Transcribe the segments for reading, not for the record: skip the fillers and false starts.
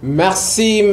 Merci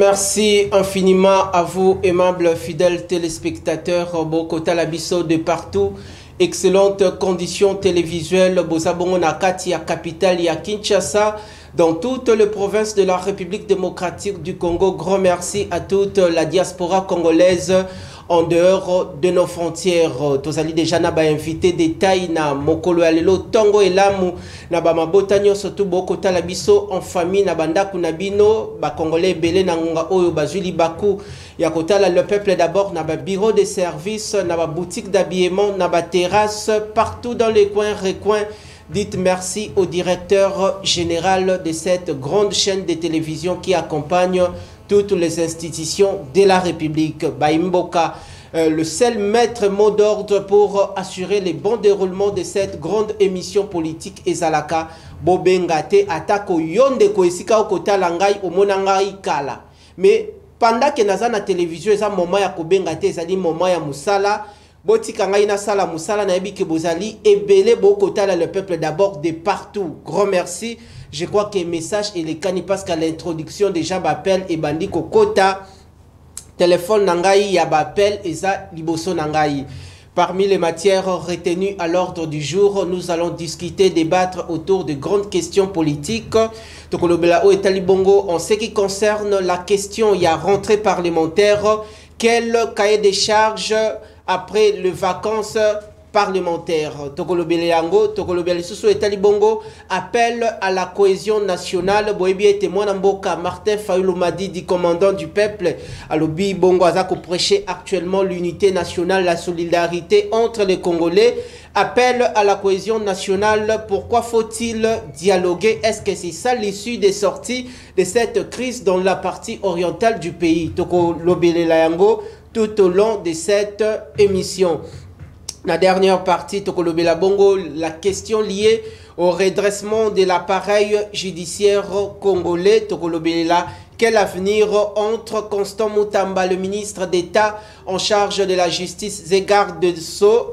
infiniment à vous, aimables fidèles téléspectateurs, Bokota Labisso de partout. Excellentes conditions télévisuelles, Bozabongo Nakati, à capitale, à Kinshasa, dans toutes les provinces de la République démocratique du Congo. Grand merci à toute la diaspora congolaise en dehors de nos frontières. Tozali déjà naba invité détail na mokolo alelo tongo elamu na ba mabotanyo surtout bokota la biso en famille na banda kunabino ba congolais belé na ngonga oyo bazuli baku ya kotala le peuple d'abord na ba bureau de service na ba boutique d'habillement na ba terrasse partout dans les coins recoins. Dites merci au directeur général de cette grande chaîne de télévision qui accompagne toutes les institutions de la République. Baimboka, le seul maître mot d'ordre pour assurer le bon déroulement de cette grande émission politique Ezalaka, Bobengate, Atako Yonde Koesika Okota Langai, Omonangai Kala. Mais pendant que naza na télévision, eza moment ya Kobengate, ezali moment ya Musala, Botika ngai na sala Musala na yebi ke bozali ebele bokota le peuple d'abord de partout. Grand merci. Je crois que le message est le cani parce qu'à l'introduction déjà m'appelle et bandi kokota téléphone nangai ya bapel eza liboso nangai. Parmi les matières retenues à l'ordre du jour, nous allons discuter, débattre autour de grandes questions politiques. Tokolobela o etali bongo en ce qui concerne la question y a rentrée parlementaire, quel cahier des charges après les vacances parlementaire. Tokolobele yango, Tokolobele Susu et Talibongo appelle à la cohésion nationale. Boebi et témoin Mboka Martin Fayulu Madi dit commandant du peuple. Alobi Bongo Azako prêcher actuellement l'unité nationale, la solidarité entre les Congolais. Appelle à la cohésion nationale. Pourquoi faut-il dialoguer? Est-ce que c'est ça l'issue des sorties de cette crise dans la partie orientale du pays? Tokolobele yango tout au long de cette émission. La dernière partie, Tokolobela Bongo, la question liée au redressement de l'appareil judiciaire congolais. Tokolobela, quel avenir entre Constant Moutamba, le ministre d'État en charge de la justice et garde de Sceaux,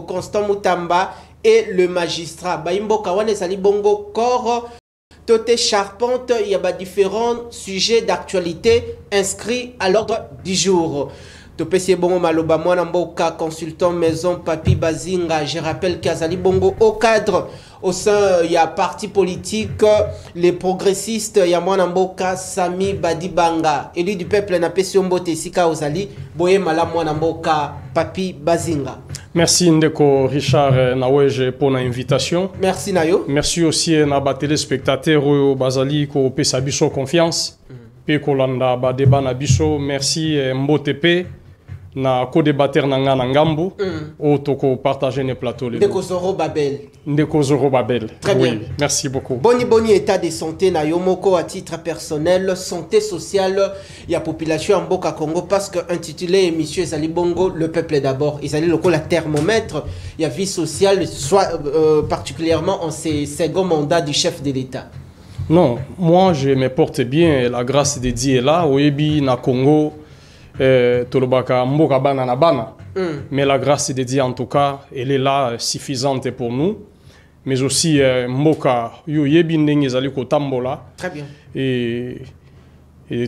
Constant Moutamba et le magistrat. Baimbo Kawane Sali Bongo Koro, Toté Charpente, il y a différents sujets d'actualité inscrits à l'ordre du jour. Topesi Bongo Maloba Mwana Mboka, consultant maison Papi Bazinga. Je rappelle qu'Azali Bongo au cadre, au sein, il y a parti politique, les progressistes, il y a Mwana Mboka, Sami Badibanga, élu du peuple Napesi Mbote Sika Ozali, Boye Mala Mwana Mboka, Papi Bazinga. Merci Ndeko Richard Naweje pour l'invitation. Merci Nayo. Merci aussi à nos téléspectateurs Bazali ko pesa biso confiance. Pe kolanda ba débat na biso. Merci Mbotepe. Na co-débatteur nanga na ngambu au toko partager les plateaux les Ndeko Zoro Babel. Ndeko Zoro Babel. Très oui, bien. Merci beaucoup. Boni état de santé na yomoko à titre personnel, santé sociale, il y a population en Boka Congo parce que intitulé monsieur Ezali Bongo le peuple d'abord, Ezali loko la thermomètre, il y a vie sociale soit particulièrement en ces second mandat du chef de l'État. Non, moi je me porte bien, la grâce de Dieu est là, oyebi na Congo. Tolobaka mboka bana na bana. Mais la grâce de Dieu en tout cas elle est là suffisante pour nous, mais aussi mboka yo yebi ndenge ezali ko tambola. Très bien. Et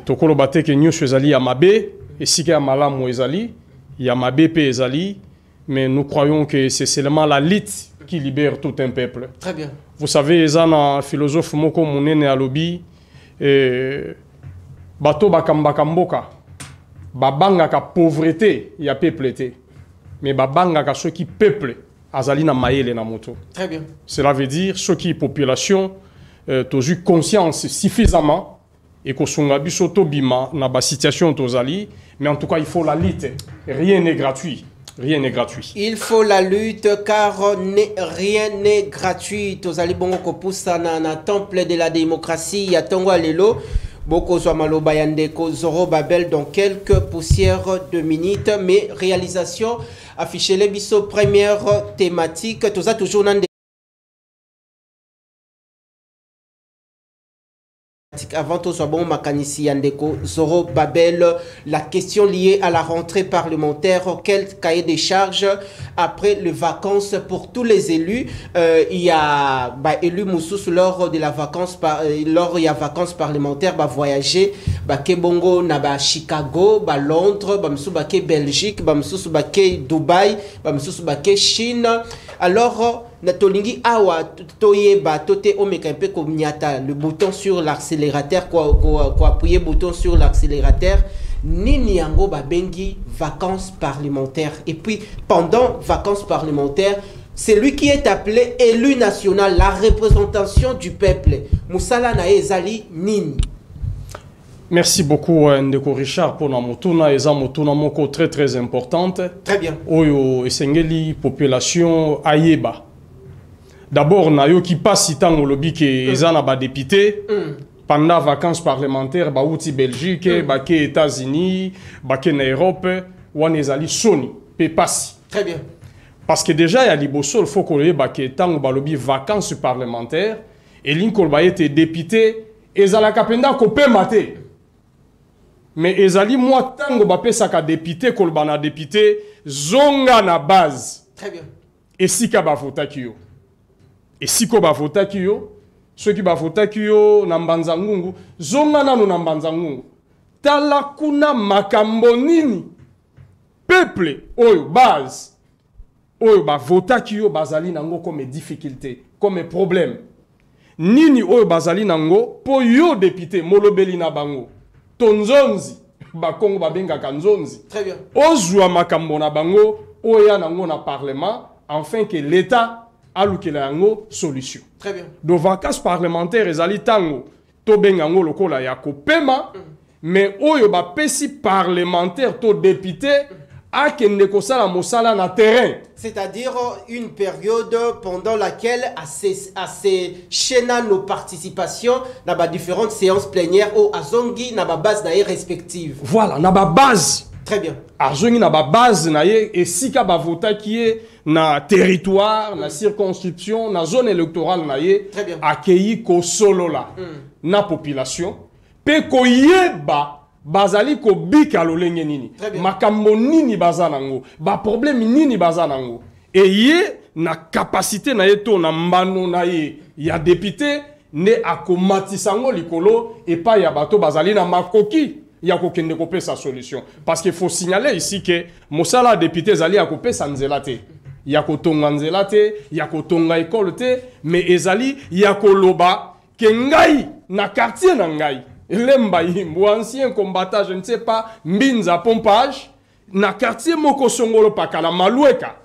tokolobate ke nyonso ezali ya mabe esika ya malamu ezali ya mabe pe ezali, mais nous croyons que c'est seulement la lutte qui libère tout un peuple. Très bien. Vous savez ezana philosophe moko munene alobi bato bakambaka mboka babanga ka pauvreté ya peuple té, mais babanga ka ceux qui peuple azali na mayele na moto. Très bien. Cela veut dire ceux qui population tozu conscience suffisamment et ko sunga biso to bima na ba situation tozali, mais en tout cas il faut la lutte. Rien n'est gratuit. Rien n'est gratuit. Il faut la lutte car rien n'est gratuit. Tozali bongo ko poussa na temple de la démocratie ya tongo alelo. Boko Maloba Yandeko Zoro Babel dans quelques poussières de minutes, mais réalisation affichée les biso première thématique. Tout ça toujours dans Avant tout, bon Makanisi Yandeko, Zoro Babel, la question liée à la rentrée parlementaire, quel cahier des charges après les vacances pour tous les élus. Il y a élu Moussous lors de la vacance, lors il y a vacances parlementaires, voyager, Kebongo, Naba Chicago, Londres, Bamsou Belgique, Bamsou Dubaï, Bamsou Chine. Alors, Natolingi awa toyeba tote omeka ko mnyata le bouton sur l'accélérateur quoi appuyer bouton sur l'accélérateur nini yango babengi vacances parlementaires. Et puis pendant vacances parlementaires, c'est lui qui est appelé élu national, la représentation du peuple. Moussala na ezali nini. Merci beaucoup Ndeko Richard pour la motuna eza motuna moko très importante. Très bien. Oyo esengeli population ayeba. D'abord, nayo qui passe tant au lobby que ezana ba député pendant vacances parlementaires ba outi Belgique, ba ke États-Unis, ba ke na Europe, wan ezali soni pe passe. Très bien. Parce que déjà ya liboso il faut que ba ke tant ba lobby vacances parlementaires et l'inkol ba été député ezala kapenda ko pe maté. Mais ezali moi tango ba pesa ka député kol bana député zonga na base. Très bien. Et si ka ba vota kiyo. Et si ko ba vota kiyo, ceux qui ba vota kiyo na mbanza ngungu, zonga nanu na mbanza ngungu. Tala kuna makambo nini peuple oyo base oyo ba vota kiyo bazali nango comme difficulté, comme problème. Nini oyo bazali nango po yo député molobeli na bango. Tonzonzi ba Kongo ba benga kanzonzi. Très bien. Ozwa makambo na bango oya nango na parlement afin que l'état alukela yango solution. Très bien. Do vacances parlementaires ezali tango to bengango lokola ya kopema mais oyo ba pesi parlementaire to député akende kosala mosala na terrain. C'est-à-dire une période pendant laquelle à ces chaînes nos participations dans différentes séances plénières au azongi na base na respective. Voilà, na base. Très bien. Azongi na base na et sika ba vota qui est na territoire, na circonscription, na zone électorale na ye accueilli ko solo la na population pe ko yeba bazali ko bika lolenge nini makambo nini bazanango ba problème nini bazanango et ye na capacité na ye to na mbano na ye ya député ne akomatisango likolo et pas ya bato bazali na makoki ya kokende kopé sa solution parce qu'il faut signaler ici que mosala député zali ya kopé sa nzela te ya kotonga nzela te ya kotonga école te mais ezali ya koloba ke ngai na quartier na ngai Lemba Yimbo, ancien combattant, je ne sais pas, Mbinza Pompage, na quartier Moko Songolo Pakala Maloueka,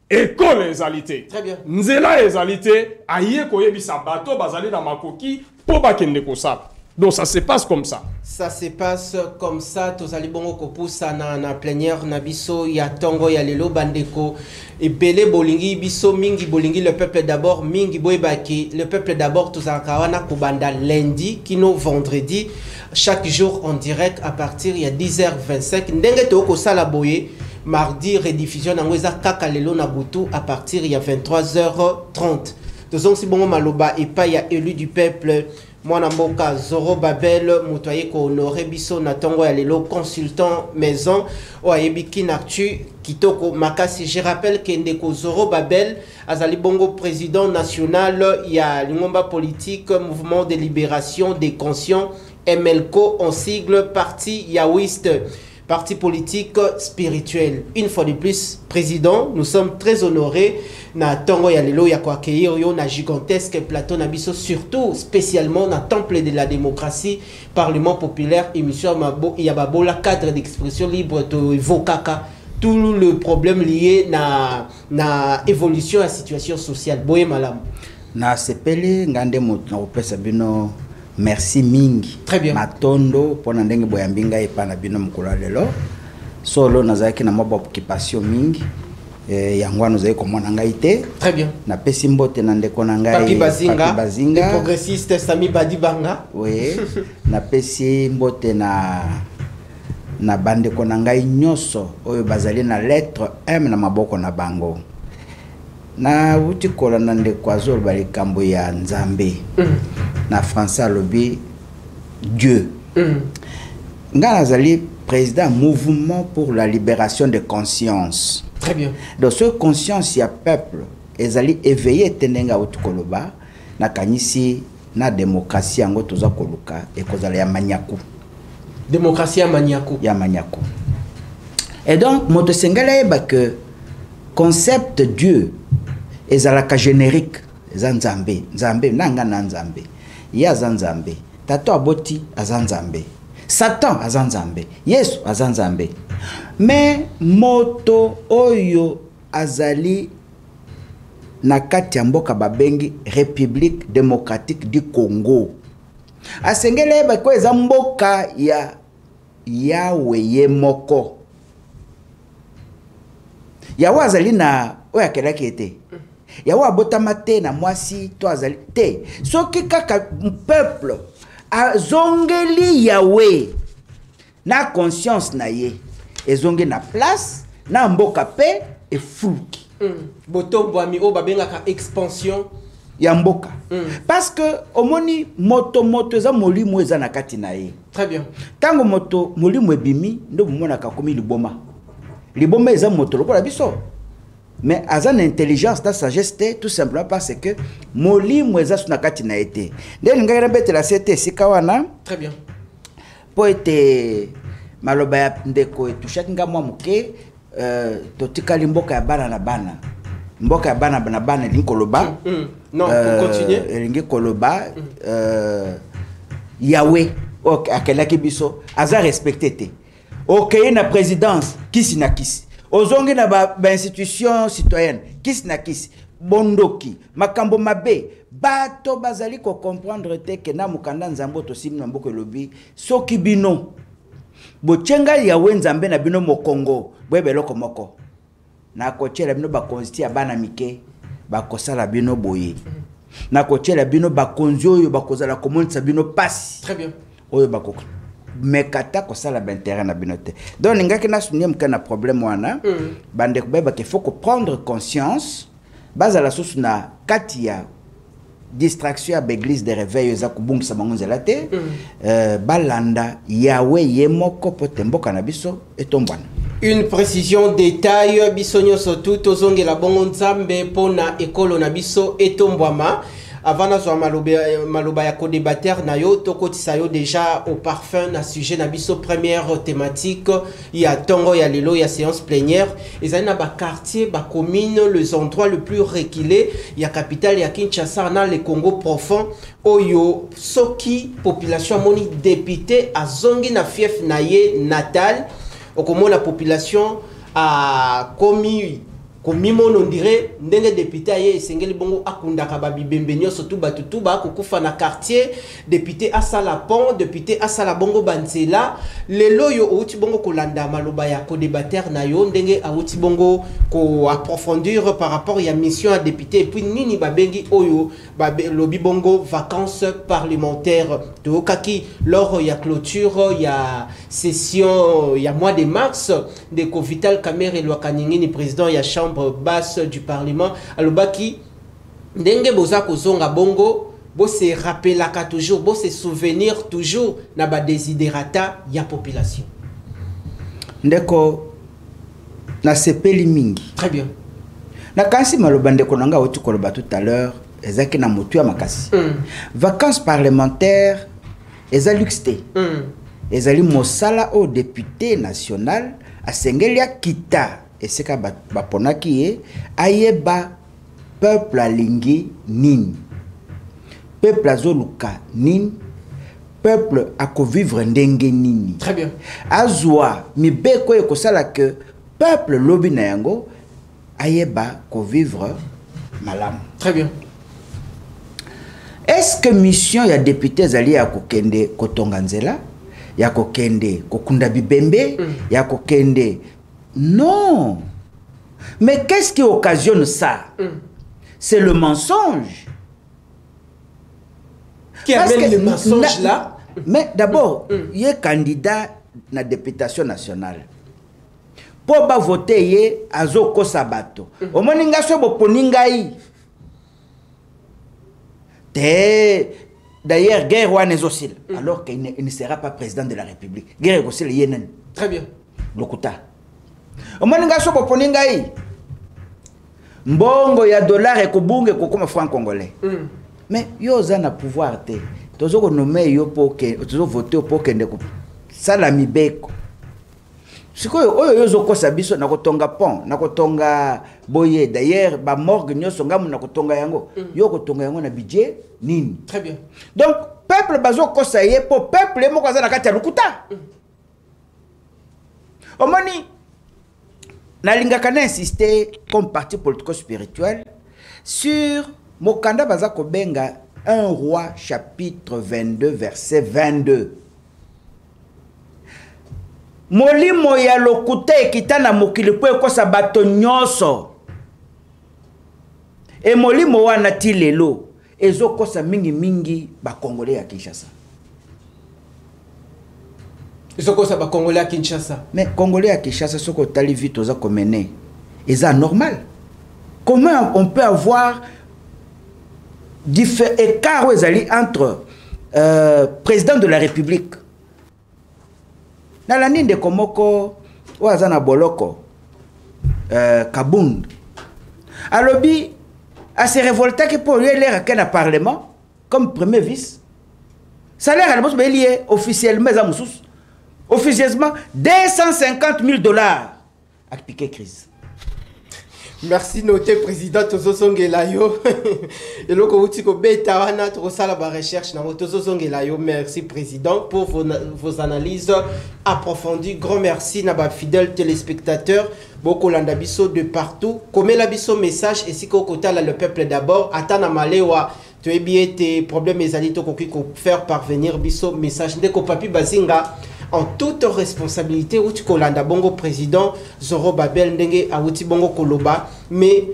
école ezalité. Très bien. Nzela ezalité, aye koyebi sa bateau, bazali na makoki, po bakende kosala. Donc ça se passe comme ça. Ça se passe comme ça. Tozali bongo kopusa na plénière na biso ya tongo ya lelo bandeko et belé bolingi biso mingi bolingi le peuple d'abord mingi boybaki le peuple d'abord tozakawana kubanda lundi kino vendredi chaque jour en direct à partir ya 10h25 ndenge toko sala boye mardi rediffusion nango eza kaka lelo na butu à partir ya 23h30. Tozong si bongo maloba et pas ya élu du peuple Mwana mboka Zoro Babel mutoye ko honoré biso na tongo ya lelo consultant maison oyebi kinactu kitoko makasi. Je rappelle que ndeko Zoro Babel azali bongo président national ya lingomba politique mouvement de libération des conscients MLCO en sigle parti yaouiste parti politique spirituel. Une fois de plus, président, nous sommes très honorés na tongo ya lelo ya kwa yo na gigantesque plateau na biso surtout spécialement na temple de la démocratie parlement populaire émission mabo ya babola cadre d'expression libre to evokaka tout le problème lié na évolution à situation sociale boye malam na sepeli ngande moto na pesa bino merci mingi. Très bien. Matondo pona ndenge boyambinga epana bino mukula lelo solo nazaki na mabo occupation mingi yango nazali komona ngai te. Très bien. Na pesi mbote na ndeko na ngai Papi Bazinga, Bazinga. Le progressiste Sami Badibanga. Oui. Na pesi mbote na bandeko na ngai nyoso oyo bazali na lettre M na maboko na bango. Na wuti kola na ndeko azol bali kambo ya Nzambe. Na Français alobi Dieu. Nganazali président mouvement pour la libération de conscience. Très bien. Dans ce conscience, il y a peuple. Ils allaient éveiller tenenga utukoloba na kanisi na démocratie yango toza koluka et kozala ya maniaku. Démocratie ya maniaku. Ya maniaku. Et donc moto sengala yeba que concept Dieu ezalaka générique zanzambe nzambe nanga na nzambe ya zanzambe tato aboti azanzambe Satan azanzambe Yesu azanzambe mais moto oyo azali na kati ya mboka babengi République démocratique du Congo asengele ba ko eza mboka ya Yawe ye moko Yawe azali na oya kelaki ete Yawe abotama te na mwasi to azali te soki kaka peuple azongeli Yawe na conscience na ye ezonge na place na mboka pe e fluki botombo ami o babengaka expansion ya mboka parce que omoni moto eza molimo eza na kati na ye. Très bien. Tango moto molimo ebimi ndo monaka komi liboma eza moto lokola biso mais azan intelligence na sagesse tout simplement parce que molimo eza na kati na ete ndeni ngakira betela sete sikawana. Très bien. Po ete maloba ya ndeko etushaki nga mwa muke totikali mboka ya bana na bana mboka ya bana na bana linkoloba non pour continuer elingi koloba Yawe ok akelaki biso aza respecté te ok na présidence kisi na kisi ozongi na ba institution citoyenne kisi na kisi bondoki makambo mabe bato bazali ko comprendre te ke na mukanda nzambo to simi na mboko lobi soki bino bochenga Yawe nzambe na bino mokongo bwebeloko moko na kochela bino bakonzi ya bana mike bakosala bino boye na kochela bino bakonzi oyo bakozala komonisa bino pasi. Très bien. Oyo bakoko mekata kosala bintérêt na bino te donc ngaki na sunya mukana problème wana bande kubeba qu'il faut prendre conscience bazala susu na kati ya distraction à l'église de réveil za kubungisa bangonzela te balanda Yawe yemoko potemboka na biso etombwana. Une précision détail bisonyo surtout tozonge la bongo nzambe pona ekolo na biso etombwama avant na zo maloba ya ko débattre na yo tokotisa yo déjà au parfum na sujet na biso première thématique ya tongo ya lelo ya séance plénière ezali na ba quartier ba commune les endroits le plus reculés ya capitale ya Kinshasa na le Congo profond oyo soki population moni député azongi na fief na ye natal okomo la population a commis mono on dirait ndenge député aye sengeli bongo akunda ka babibembe nyoso tu batutu ba kokufa na quartier député asala pont député asala bongo banzela lelo yo outi bongo kolanda maloba ya ko débattre na yo ndenge outi bongo ko approfondir par rapport ya mission à député et puis nini babengi oyo lobi bongo vacances parlementaires to kaki lors ya clôture ya session ya mois de mars de Vital Kamerhe Lwakaningini président ya chambre basse du Parlement alobaki ndenge boza kozonga bongo bo se rappelaka toujours bo se souvenir toujours na ba desiderata ya population ndeko na sepeli mingi. Très bien. Na kansi maloba ndeko nanga oti koloba tout à l'heure ezaki na motu ya makasi vacances parlementaires eza luxte ezali mosala au député national asengeli kita eseka baponaki ye ayeba peuple alingi nini peuple azoluka nini peuple akovivre ndenge nini. Très bien. Azwa mibeko ekosala que peuple lobi na yango ayeba kovivre malamu. Très bien. Est-ce que mission ya député zali ya kokende kotonga nzela ya kokende kokunda bibembe ya kokende? Non. Mais qu'est-ce qui occasionne ça? C'est le mensonge. Qui amène le mensonge là? Mais d'abord, il y a candidat na députation nationale. Pour ba voter ye azoko sabato. O moninga so bo poningai. Te D'ailleurs, Guerre Wane Zossil, alors qu'il ne sera pas président de la République. Guerre Zossil Yenen. Très bien. Lokuta. Au moins, nga soko poningai. Mbongo ya dollar et kobunge comme franc congolais. Mais yo zana pouvoir te. Tozo ko nommer yo poke, tozo voter pour kende ko salami beko. Sikoyo oyo yo zoko sabiso na kotonga pont, na kotonga boye. D'ailleurs, ba morgue nyoso ngamu na kotonga yango. Yo kotonga yango na budget nini. Très bien. Donc peuple bazo kosaye pour peuple mo kwaza na kati ya Lokuta. Omoni nalingaka na insister comme parti politico-spirituel sur Mokanda Bazako Benga 1 roi chapitre 22 verset 22. Molimo ya Lokuta ekitana mokili po ekosa bato nyonso. E molimo wana ti lelo ezokosa mingi ba Congolais ya Kinshasa. Ezokosa ba Congolais à Kinshasa. Mais Congolais à Kinshasa, ce que tu vite aux akomene, c'est normal. Comment on peut avoir différents écarts entre président de la République, dans la ligne de Komoko, ou Azana Boloko, Kabound, Alobi a se révolté que pour lui l'air à un parlement comme premier vice. Ça l'air à la bosse lié officiellement à Moussous. Officieusement, 250 000 $ à piquer crise. Merci, noté président Tozo Songelayo. Et le Koutiko Betawana, Trosala la recherche, Tozo Songelayo. Merci, président, pour vos analyses approfondies. Grand merci, Naba fidèles téléspectateurs. Beaucoup l'andabiso de partout. Comme l'abiso message, et si Kokota le peuple d'abord, Atana Malewa. Tu es bien tes problèmes, mes amis, tu faire parvenir biso message. Ndeko papi bazinga. En toute responsabilité, Outi Kolanda Bongo président Zoro Babel Ndenge Outi Bongo Koloba, mais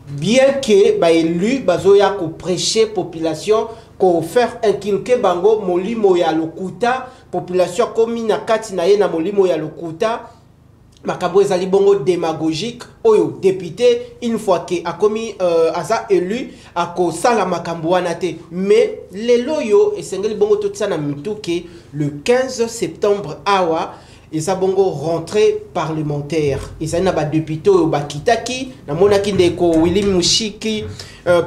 bien que ba élu bazoya ko prêcher population ko faire inculquer bango molimo ya Lokuta population comme na kati na ye na molimo ya Lokuta makambo ezali bongo démagogique oyo député une fois que a commis asa élu ako sala makambo wana te mais lelo yo esengeli bongo totsana mituke le 15 septembre awa eza bongo rentrée parlementaire ezali na ba député oyo bakitaki na monaki ndeko Willy Mushiki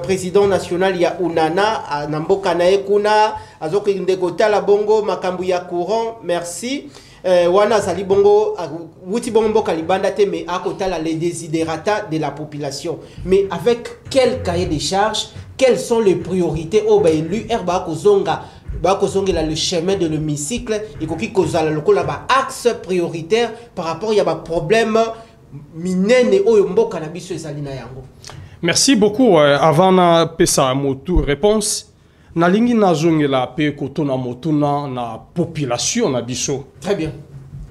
président national ya Unana na mboka na ekuna azoki ndeko tala bongo makambo ya courant merci wana zali bongo wuti bongo mboka libanda te mais akotala les desiderata de la population mais avec quel cahier de charges, quelles sont les priorités au élu herba kozonga ba kozongela le chemin de l'hémicycle et koki kozala lokola ba axe prioritaire par rapport ya ba problème minene oyo mboka na biso ezali na yango. Merci beaucoup avant na pesa motu réponse. Nalingi nazongela pe kotona motuna na population na biso. Très bien.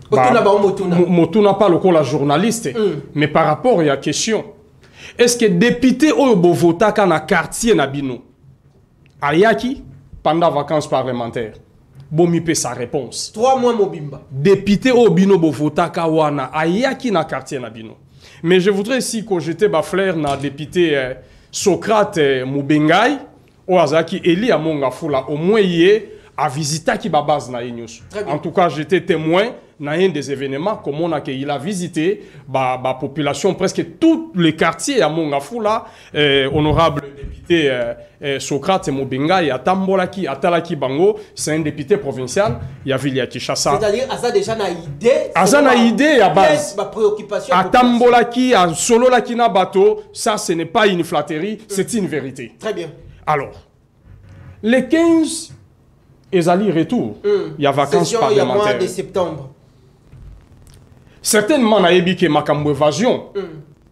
Motuna pas le la journaliste, mais par rapport à la question, est-ce que député oyo bo votaka na quartier na bino ayaki pendant vacances parlementaires? Bomi pe sa réponse. 3 mois mobimba. Député oyo bino bo votaka wana ayaki na quartier na bino. Mais je voudrais ici que j'étais ba flair na député Socrate Mubengai. Oazaki Eli Amonga Fula au moins hier a visité qui base na yenyos. En tout cas, j'étais témoin dans un des événements comme on a qu'il a visité ba population presque tous les quartiers à Monga Fula honorable député Socrate Mobenga et Atambolaki Atalaki Bango, c'est un député provincial, il y a Vilia Kinshasa. C'est-à-dire Aza déjà na idée. Aza na idée à base. Ma préoccupation. Atambolaki à Solo Lakina bateau, ça ce n'est pas une flatterie, c'est une vérité. Très bien. Alors, les 15 ezali retour, il y a vacances parlementaires. Il y a mois de septembre. Certainement, na yebi ke makambo évasion,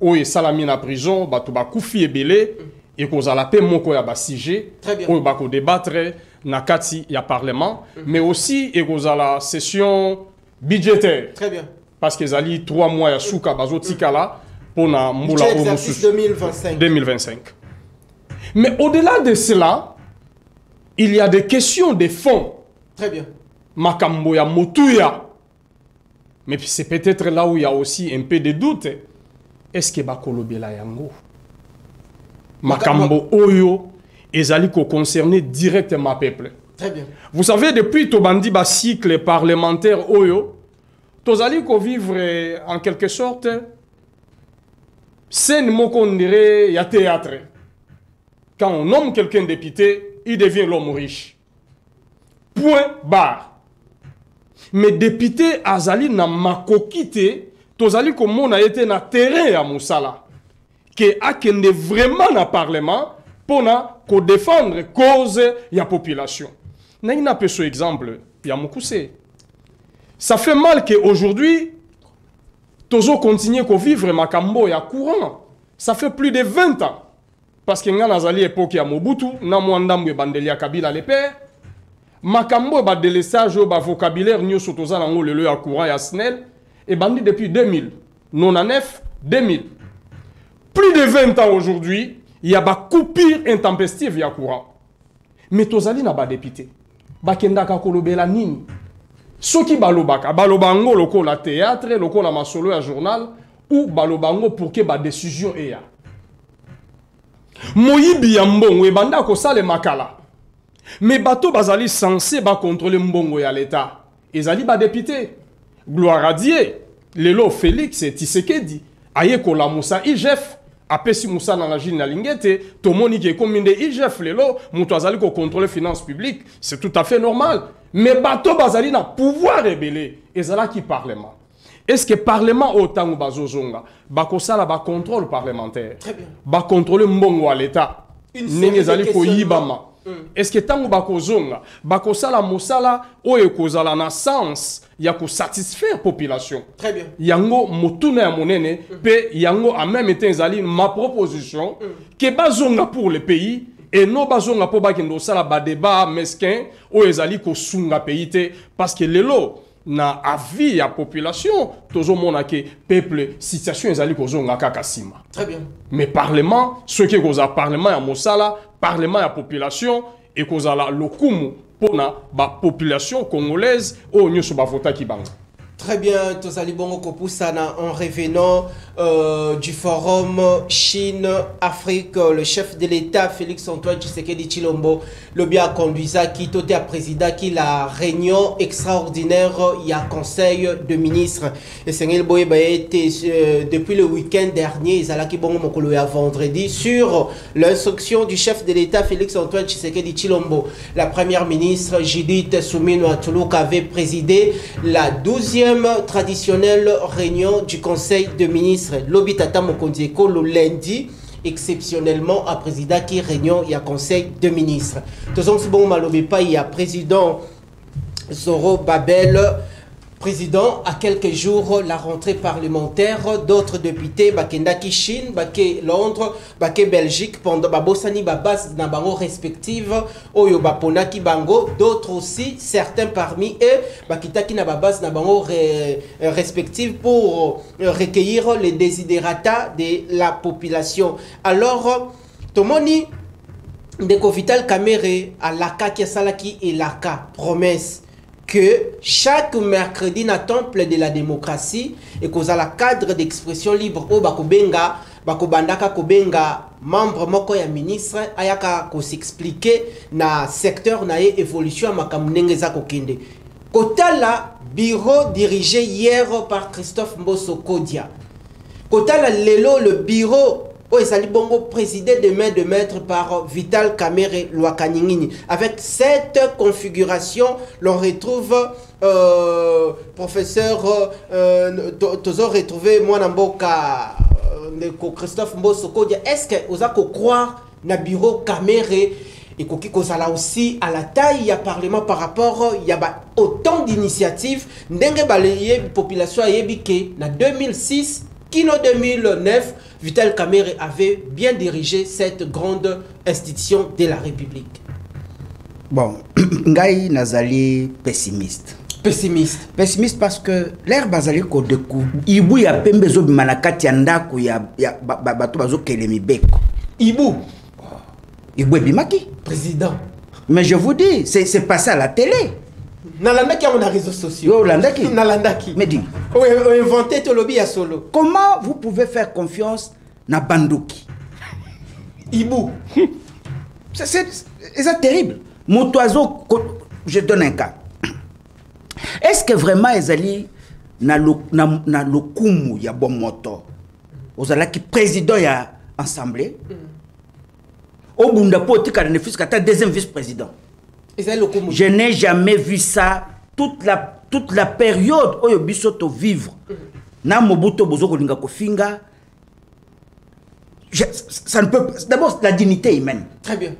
ou e salami na prison, bato ba koufi ebele, et qu'on a la paix moko ya ba sujet, ou ba ko débattre na kati ya parlement, mais aussi et qu'on a la session budgétaire. Très bien. Parce que ezali 3 mois ya souka bazo tikala pour na mbula o exercice 2025. Mais au-delà de cela, il y a des questions de fond. Très bien. Makambo ya motuya. Mais c'est peut-être là où il y a aussi un peu de doute. Est-ce que bakolo bela yango? Makambo oyo ils allaient concerner directement le peuple. Très bien. Vous savez, depuis Tobandi, le cycle parlementaire Oyo, tous allaient vivre en quelque sorte, c'est un mot qu'on dirait, il y a théâtre. Quand on nomme quelqu'un député, il devient l'homme riche. Point barre. Mais député Azali n'a pas quitté, tous allaient comme on a été dans terrain à Moussala, qui a vraiment dans le Parlement pour défendre cause de la population. Nous avons un exemple, il y a ça fait mal qu'aujourd'hui, tous continuent à vivre Makambo et à courant. Ça fait plus de 20 ans. Parce que nous avons une époque à Mobutu, nous avons un bandelia Kabila les pères. Makambo est délestage au vocabulaire, nous sommes le à courant et à Snell. Et bandi depuis 2000. 99, 2000. Plus de 20 ans aujourd'hui, il y a une coupure intempestive à courant. Mais tous allez n'a pas député. Bakenda kakolobela nini. Soki balobaka, balobango loko la théâtre, loko la masolo à journal, ou balobango pour que ba décision ait. Moyibi ya mbongo e banda ko sale makala. Mais bato bazali censé ba contrôler mbongo ya l'état. Ezali ba député. Gloire à Dieu. Lelo Félix et Tshisekedi. Aye ko la Moussa IGF. Apesi Moussa dans la Gine na Lingete. Tomoni qui est comme de IGF lelo. Mouto azali ko contrôler finances publiques. C'est tout à fait normal. Mais bato bazali na pouvoir rebelle. Ezala qui parlement. Est-ce que parlement autant ou bazozonga bakosala ba contrôle parlementaire? Très bien. Ba contrôler mbongo à l'état. Nengezali ko yibama. Est-ce que tango bakozonga bakosala mosala oyo kozala na sens ya ko satisfaire population? Très bien. Yango motuna ya monene pe yango en même temps ezali ma proposition que bazonga pour le pays. Et non bazonga po bakendo sala ba débat mesquin o ezali ko sunga pays te parce que lelo na avis ya population tozo mona ke peuple situation ezali ko zonga kaka sima. Très bien. Mais parlement ce qui koza parlement ya mosala parlement ya population et kozala lokumu pona ba population congolaise o nyoso ba vota ki banga. Très bien, Tozali Bongo Kopoussana, en revenant du forum Chine-Afrique, le chef de l'État, Félix-Antoine Tshisekedi Tshilombo, le bien conduit qui était à président qui la réunion extraordinaire, il y a conseil de ministres. Et Sengel Boye été depuis le week-end dernier, Izalaki Bongo Mokolo à vendredi, sur l'instruction du chef de l'État, Félix-Antoine Tshisekedi Tshilombo. La première ministre, Judith Soumino Atoulouk, avait présidé la 12e traditionnelle réunion du conseil de ministres. L'Obitata Mokondieko le lundi, exceptionnellement à président qui réunion il y a conseil de ministres. Tout ça bon malobé pas il y a président Zoro Babel. Président, à quelques jours, la rentrée parlementaire, d'autres députés, Bakendaki Chine, Baké Londres, Baké Belgique, pendant Babosani Babas, Nabango respectives, Oyo Baponaki Bango, d'autres aussi, certains parmi eux, Bakitaki Nababas, Nabango respectives pour recueillir les désiderata de la population. Alors, Tomoni, Ndeko Vital Kamere, à Laka Kiasalaki et Laka, promesse que chaque mercredi na temple de la démocratie et qu'aux la cadre d'expression libre au bakobenga bakobandaka kobenga membre moko ya ministre ayaka ko s'expliquer na secteur na évolution makamnenge za kokende kotala bureau dirigé hier par Christophe Mbosso Kodia kotala lelo le bureau Ezali Bongo présidé de main de maître par Vital Kamere Lwakaningini. Avec cette configuration, l'on retrouve professeur Tozo retrouvé Mwanamboka Christophe Mbosso Kodia. Est-ce que vous avez croire na bureau Kamere et kozala aussi à la taille ya parlement par rapport il y a autant d'initiatives ndenge balaye population ayebike na 2006 Kino 2009, Vital Kamere avait bien dirigé cette grande institution de la République. Bon, Ngai Nazali pessimiste. Pessimiste. Pessimiste parce que l'air bazali ko dekou. Ibu ya pembe zo bimanakati ya ndako ya bato bazo kelemi beko. Ibu. Ibu bimaki. Président. Mais je vous dis, c'est passé à la télé. Nalandaki on a réseaux sociaux. Nalandaki. Nalandaki. Mais dis. On inventé tout lobby à solo. Comment vous pouvez faire confiance na Bandoki? Ibu. C'est terrible. Mon oiseau, je donne un cas. Est-ce que vraiment ils allaient na le kumu ya bon moto aux ala qui président ya assemblée au bunda politique ne fils qu'à deuxième vice-président. Je n'ai jamais vu ça toute la période où bisoto vivre na Mobutu bozoko linga kofinga. Ça ne peut d'abord la dignité humaine. Très bien.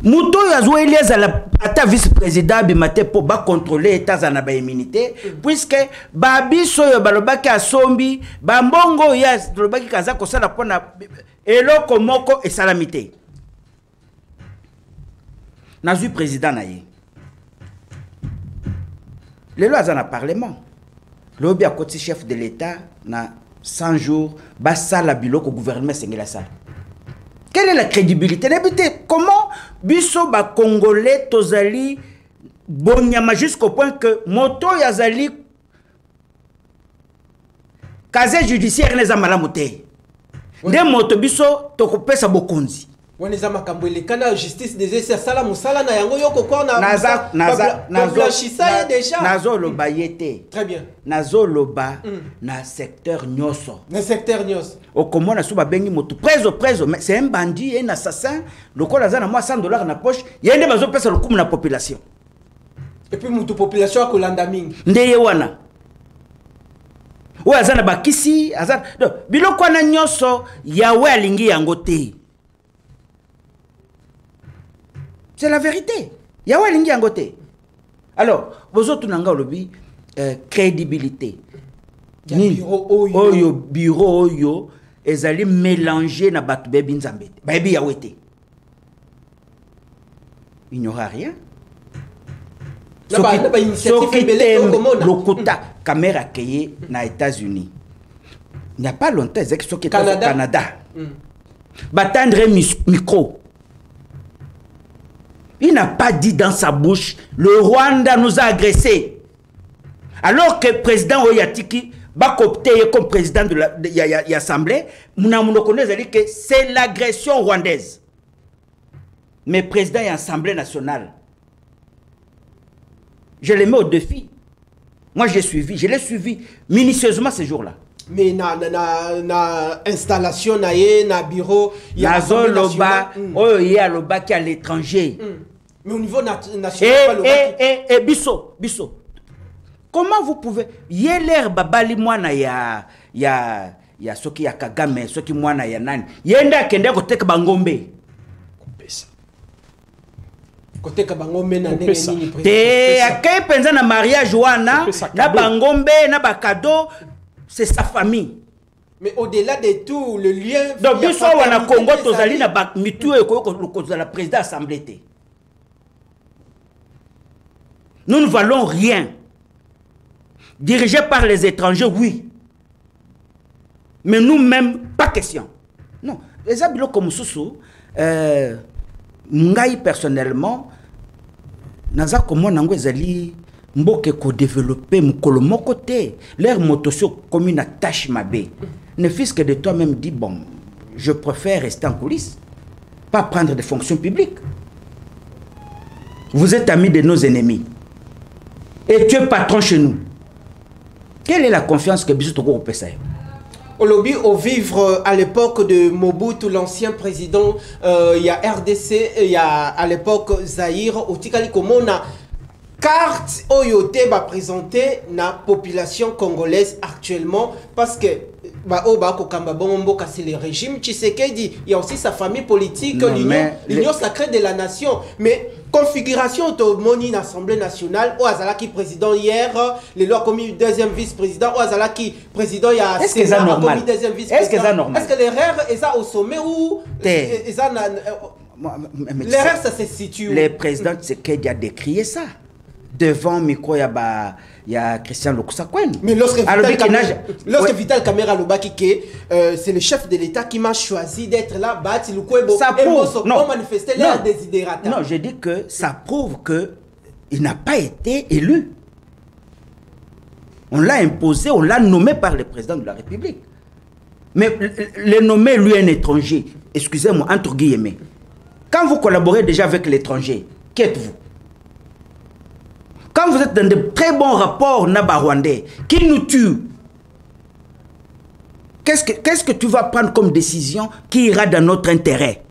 Muto yazwa Elias ata vice-président bimate pour ba contrôler état za na ba immunité puisque babiso yo balobaki asombi bambongo ya balobaki kaza kosala pona eloko moko et salamité. Nazu président na ye. Le loi za na parlement. Lobi a côté chef de l'état na 100 jours ba sala biloko gouvernement sengela sala. Quelle est la crédibilité? Comment biso ba congolais tozali bonyama jusqu'au point que moto yazali casier judiciaire les amalamote. Nde moto biso tokopesa bokonzi. Waneza makambwele kana justice des sala musala na yango yoko kwa na nazo loba yete. Très bien. Nazo loba na secteur nyoso. Na secteur nyoso. Okomona suba bengi moto preso mais c'est un bandit et un assassin. Lokola za na moi $100 na poche, yende bazo pesa lokumu na population. Et puis mutu population akolanda mingi. Ndeye wana. Ou azana bakisi, azana. Biloko na nyoso yawe alingi yango te. C'est la vérité. Yawe lingi angote. Alors, vous autres n'anga lobi crédibilité. Bureau oyo ezali mélanger na batu bebi nzambe. Bebi yawete. Il n'y aura rien. Lokota caméra keye na États-Unis. Il n'y a pas longtemps qui au Canada. Batendre micro. Il n'a pas dit dans sa bouche, le Rwanda nous a agressés. Alors que le président Oyatiki va coopter comme président de l'Assemblée, nous dit que c'est l'agression rwandaise. Mais président de l'Assemblée nationale, je le mets au défi. Moi, je l'ai suivi minutieusement ce jour-là. Mais na installation na bureau il y a loba il y a loba qui à l'étranger. Mais au niveau national et biso comment vous pouvez yeler babali mwana ya soki ya Kagame soki mwana ya nani yenda kende ko teka bangombe koteka bangombe na ndenge nini te akay penza na mariage wana na bangombe na bakado. C'est sa famille. Mais au-delà de tout, le lien... Donc, biso wana Congo, tozali na bak mitu e ko la président assemblée. Nous ne valons rien. Dirigés par les étrangers, oui. Mais nous-mêmes, pas question. Non. Les habitants comme Soussou, Ngai personnellement, naza komo nango ezali mboke ko développer mukolo moko te leur motoso comme une tâche mabé. Ne fils que de toi-même dit bon, je préfère rester en coulisses, pas prendre des fonctions publiques. Vous êtes amis de nos ennemis et tu es patron chez nous. Quelle est la confiance que Bisou Togo peut faire? Au lobby, au vivre à l'époque de Mobutu, l'ancien président, il y a RDC, il y a à l'époque Zaïre, au Tikali Komona, carte Oyote va présenter la population congolaise actuellement parce que c'est le régime Tshisekedi, il y a aussi sa famille politique, l'union sacrée de la nation. Mais configuration de Moni l'Assemblée nationale, Oazalaki président hier, les lois commis deuxième vice-président, Oazalaki président il y a est-ce que c'est normal? Est-ce que c'est normal? Est-ce que l'erreur est ça au sommet ou l'erreur ça se situe? Le président Tshisekedi a décrié ça. Devant micro, il y a Christian Lokusakwen. Mais lorsque Vital Kamera Lobaki, c'est le chef de l'État qui m'a choisi d'être là, ça prouve, manifester leur désidérateur. Non, je dis que ça prouve qu'il n'a pas été élu. On l'a imposé, on l'a nommé par le président de la République. Mais le nommer lui un étranger, excusez-moi, entre guillemets. Quand vous collaborez déjà avec l'étranger, qui êtes-vous? Quand vous êtes dans de très bons rapports naba-rwandais, qui nous tue, qu'est-ce que tu vas prendre comme décision qui ira dans notre intérêt?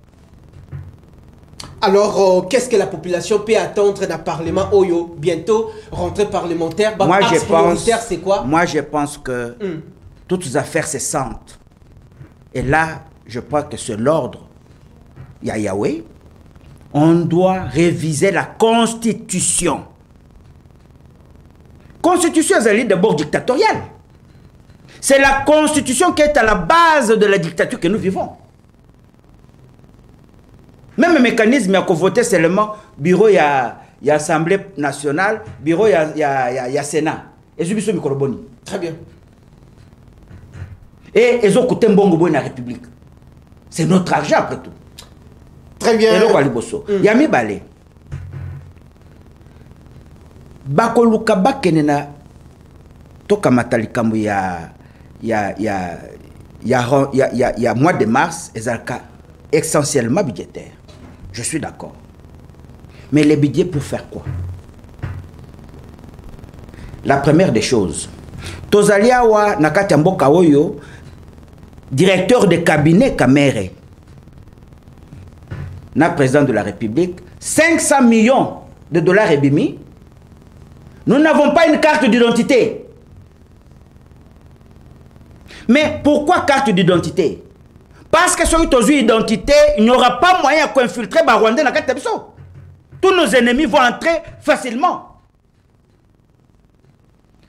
Alors, qu'est-ce que la population peut attendre d'un Parlement Oyo? Bientôt, rentrée parlementaire. C'est quoi? Moi, je pense que toutes les affaires se sentent. Et là, je crois que c'est l'ordre. Yahweh, on doit réviser la Constitution. Constitution, c'est d'abord dictatoriale. C'est la Constitution qui est à la base de la dictature que nous vivons. Même le mécanisme, il y a voté seulement bureau, il y a Assemblée nationale, bureau, il y a Sénat. Et je microboni. Très bien. Et ils ont coûté un bon goût dans la République. C'est notre argent après tout. Très bien. Et il y a mis balé. Bakoluka bakenena toka matalikambu ya mois de mars essentiellement budgétaire. Je suis d'accord. Mais les budgets pour faire quoi? La première des choses, Tozaliawa Nakati Mboka Oyo, directeur de cabinet Kamere, na président de la République, 500 millions de dollars ébimi. Nous n'avons pas une carte d'identité. Mais pourquoi carte d'identité? Parce que sur une identité, il n'y aura pas moyen d'infiltrer les Rwandais dans la carte. Tous nos ennemis vont entrer facilement.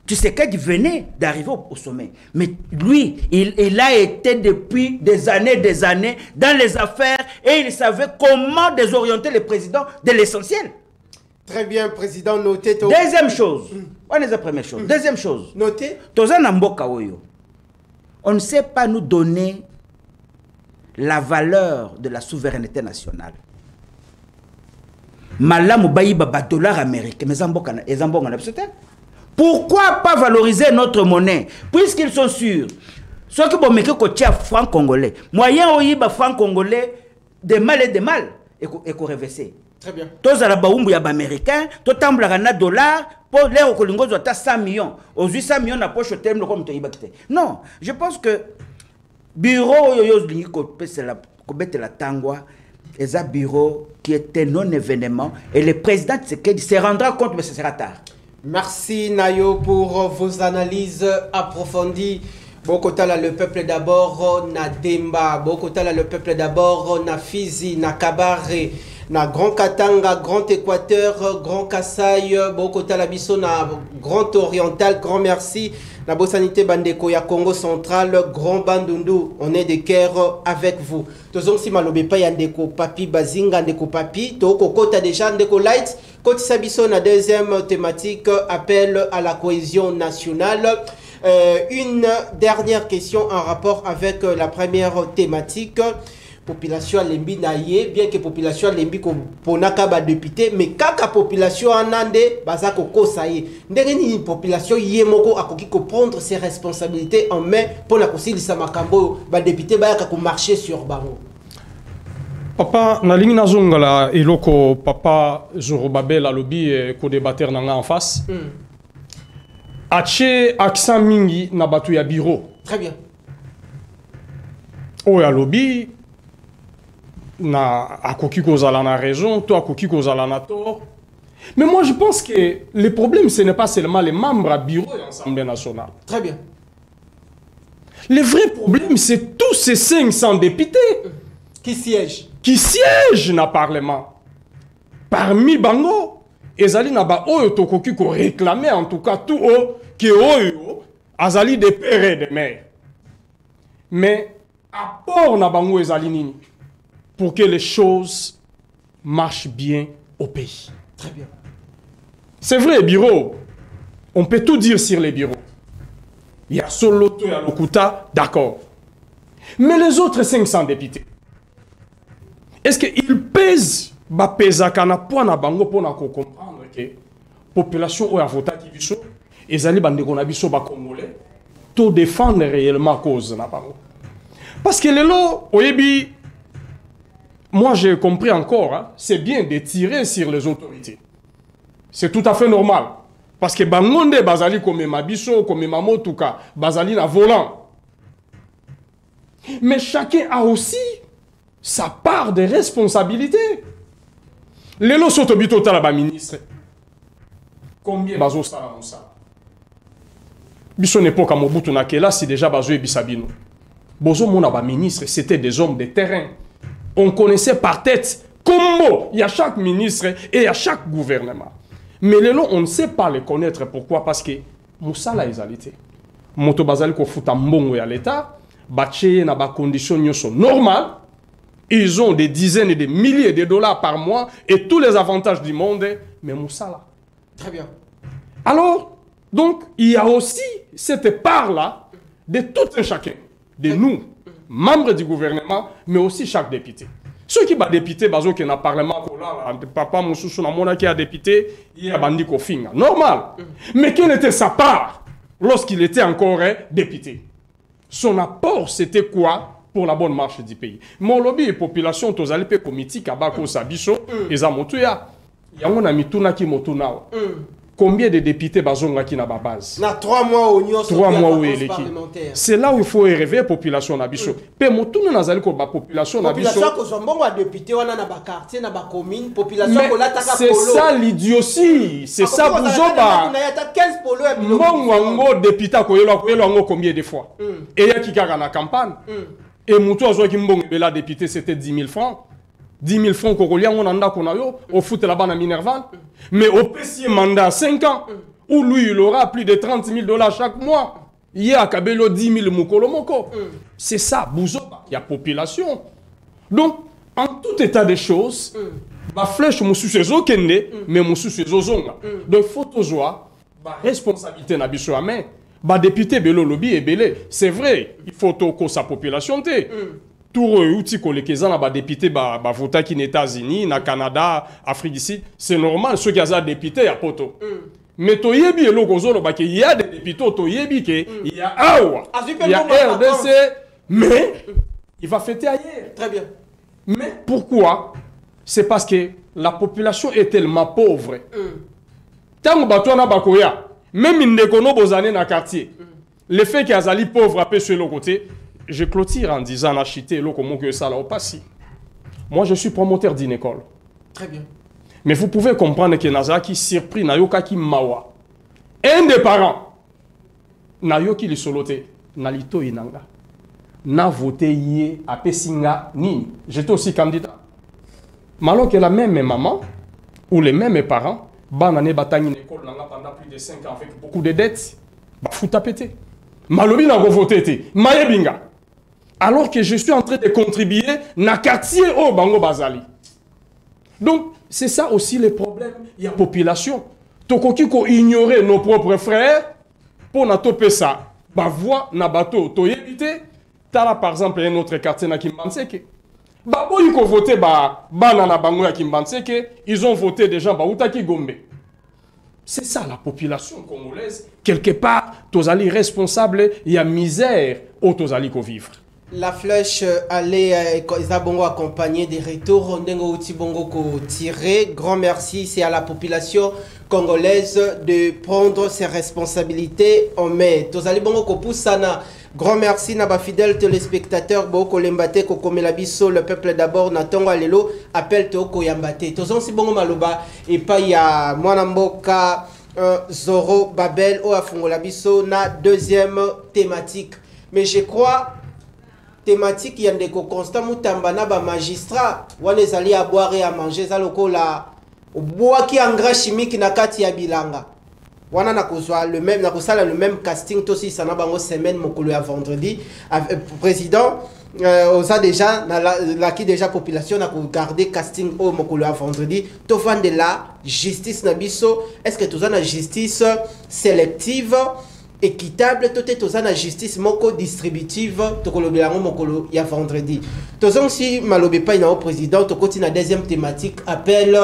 Tu sais qu'il venait d'arriver au sommet. Mais lui, il a été depuis des années dans les affaires et il savait comment désorienter le président de l'essentiel. Très bien, président, notez. Deuxième chose. On est la première chose. Deuxième chose. Notez. On ne sait pas nous donner la valeur de la souveraineté nationale. $dollar américain. Pourquoi pas valoriser notre monnaie? Puisqu'ils sont sûrs. Ceux qui vont mettre le franc congolais. Moyen au franc congolais de mal et de mal. Et qu'on reverser. Très bien. Tous les baoumbu américains, tous les $, pour les Okolingo, 100 millions. Aux 800 millions, on poche au terme comme tu non, je pense que bureau c'est la tangwa, et un bureau qui était non événement et le président se rendra compte mais ce sera tard. Merci Nayo pour vos analyses approfondies. Bokotala le peuple d'abord na Demba, Bokotala le peuple d'abord na Fizi, na Kabare, na Grand Katanga, Grand Équateur, Grand Kasaï, Bokotala biso na Grand Oriental, grand merci. La Bossanité Bandeko ya Congo Central, Grand Bandundu, on est de cœur avec vous. Tozong si malobe pa ya ndeko papi bazinga ndeko papi, to kokota déjà ndeko light. Koti sabiso na deuxième thématique, appel à la cohésion nationale. Une dernière question en rapport avec la première thématique. Population lembi naie, bien que population lembi ko ponaka ba député, mais kaka population anande bazako kosaye. Ndenge ni population yemoko akoki ko prendre ses responsabilités en main pour la kosilisa makambo ba député ba yaka ko marcher sur bango. Papa nalingi nazongala eloko papa Zorobabel alobi ko débattre nanga en face. Ache accent mingi na batu ya bureau. Très bien. Oya lobby na akoki kozala na raison, toi akoki kozala na tort. Mais moi je pense que le problème ce n'est pas seulement les membres à bureau de l'Assemblée nationale. Très bien. Le vrai problème c'est tous ces 500 députés qui siègent dans le Parlement. Parmi bango, ezali na ba oyo tokoki ko réclamer en tout cas tout haut que oyo azali de père et de mère. Mais apport na bango ezali nini pour que les choses marchent bien au pays. Très bien. C'est vrai, bureau. On peut tout dire sur les bureaux. Il y a Soloto et Lokuta, d'accord. Mais les autres 500 députés, est-ce qu'ils pèsent na bango pour comprendre que la population a voté qui biso et zali bande qu'on a biso ba congolais tout défendre réellement cause na bango. Parce que les lots, oyebi, moi j'ai compris encore, hein, c'est bien de tirer sur les autorités. C'est tout à fait normal. Parce que bangonde bazali comme mabiso, comme mamotuka, bazali na volant. Mais chacun a aussi sa part de responsabilité. Les lots sont obito talaba ministre. Combien bazo sala monsa? Biso n'époque à Mobutu Nakela, si déjà bazo et bisabino. Bozo mona ba ministre, c'était des hommes de terrain. On connaissait par tête comment il y a chaque ministre et il y a chaque gouvernement. Mais les lots, on ne sait pas les connaître. Pourquoi? Parce que Moussala est alité. Moto bazali ko futa mbongo ya l'État, bache na ba conditions sont normales. Ils ont des dizaines et des milliers de dollars par mois et tous les avantages du monde. Mais Moussala. Très bien. Alors, donc, il y a aussi cette part-là de tout un chacun, de nous, membres du gouvernement, mais aussi chaque député. Ceux qui sont députés, bazo qui na parlement, papa Moussoussou na mona qui a député, il a bandi kofinga. Normal. Mais quelle était sa part lorsqu'il était encore député? Son apport, c'était quoi pour la bonne marche du pays? Mon lobby et population, tozali pe comité kabako sabiso, eza motuya. Yango mituna ki motuna. Combien de députés bazonga qui n'a pas base? Na 3 mois au Nyon. 3 mois où il est qui? C'est là où il faut réveiller la population nabiso. Pe motuna nazali ko ba population nabiso. Population ko zombongo a député wana na ba quartier na ba commune, population ko la taka polo. C'est ça l'idiotie, c'est ça buzoba. Na yata 15 polo et bilo. Mongo député ko yelo ngo combien de fois? Et ya ki kaka na campagne. Et mutu azo ki mbongo bela député c'était 10 000 francs. 10 000 francs congolais, on en a qu'on a eu, au foot là-bas à Minerval. Mais au PC mandat 5 ans, où lui, il aura plus de 30 000 dollars chaque mois. Il y a Kabelo 10 000 Mukolomoko. C'est ça, Bouzoba, il y a population. Donc, en tout état des choses, ma flèche, mon sous-saison kende, mais mon sous-saison zonga. Donc, il faut toujours, la responsabilité n'a pas à main. Bah, député Belo Lobby et Belé, c'est vrai, il faut que sa population te. Tout outil que les députés votent qui États-Unis, na Canada, Afrique d'ici, c'est normal. Ceux qui ont des députés, il y a poto. Mais il y a des députés, il y a AOA, il y a RDC, mais il va fêter ailleurs. Très bien. Mais pourquoi? C'est parce que la population est tellement pauvre. Tant que même si on a dans quartier, le fait qu'il y a des pauvres à sur le côté, je clôture en disant acheter comment que ça là au passé. Moi je suis promoteur d'une école. Très bien. Mais vous pouvez comprendre que Nazaki surpris Nayoka ki mawa. Un des parents Nayoki li solote Nalito inanga. Na voté yé à Pessinga ni. J'étais aussi candidat. Malgré que la même maman ou les mêmes parents banane batani une école pendant plus de 5 ans avec beaucoup de dettes. Ba fouta pété. Malobi n'a pas voté Mayebinga. Alors que je suis en train de contribuer na quartier au Bango Bazali. Donc, c'est ça aussi le problème. Il y a population. Tokoki ko ignorer nos propres frères pour na topé ça. Ba voix na bateau to éviter. Tala par exemple un autre quartier na Kimbanseke. Ba boy ko voter ba na bango ya Kimbanseke, ils ont voté des gens ba Utaki Gombe. C'est ça la population congolaise. Quelque part, tozali responsable, il y a misère au tozali ko vivre. La flèche allait Bongo accompagné des retours Ndengo Uti Bongo ko tiré. Grand merci, c'est à la population congolaise de prendre ses responsabilités en main. Tozali Bongo ko poussana. Grand merci na ba fidèles téléspectateurs Boko Lembate ko komela biso le peuple d'abord na tongo alelo appel to ko yambate. Tozon si Bongo maloba et pas ya mwana mboka Zoro Babel o afungola biso na deuxième thématique. Mais je crois thématique yandeko constant mutambana ba magistrat wana ezali à boire et à manger za lokola bois qui engrais chimique na kati ya bilanga wana na kozwa le même na kosala le même casting tosi sana bango semaine mokolo ya vendredi président osa déjà la qui déjà population na ko garder casting au mokolo ya vendredi to fan de la justice na biso est-ce que toza na justice sélective équitable, tout est aux justice moko distributive, to kolobelango mokolo ya vendredi. Tozong si malobe pa ina au président, to continue la deuxième thématique appel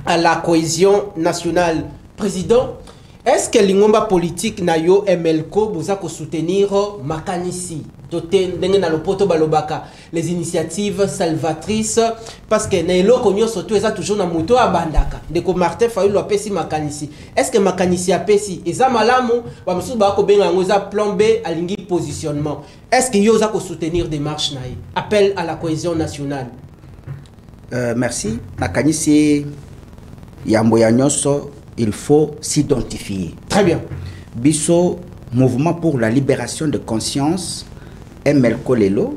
à la cohésion nationale. Président, Est-ce que l'ingomba politique na yo MLCO vous a soutenir makanisi les initiatives salvatrices parce que Nailo Konyo surtout eza toujours na moto à bandaka ndeko Martin Fayulu apesi makanisi. Est-ce que makanisi apesi eza malamu ba musu ba ko benga ngoza plan B alingi positionnement? Est-ce que yo za ko soutenir démarche naï appel à la cohésion nationale? Merci. Makanisi yambo ya nyonso, il faut s'identifier. Très bien. Biso mouvement pour la libération de conscience MLCO lelo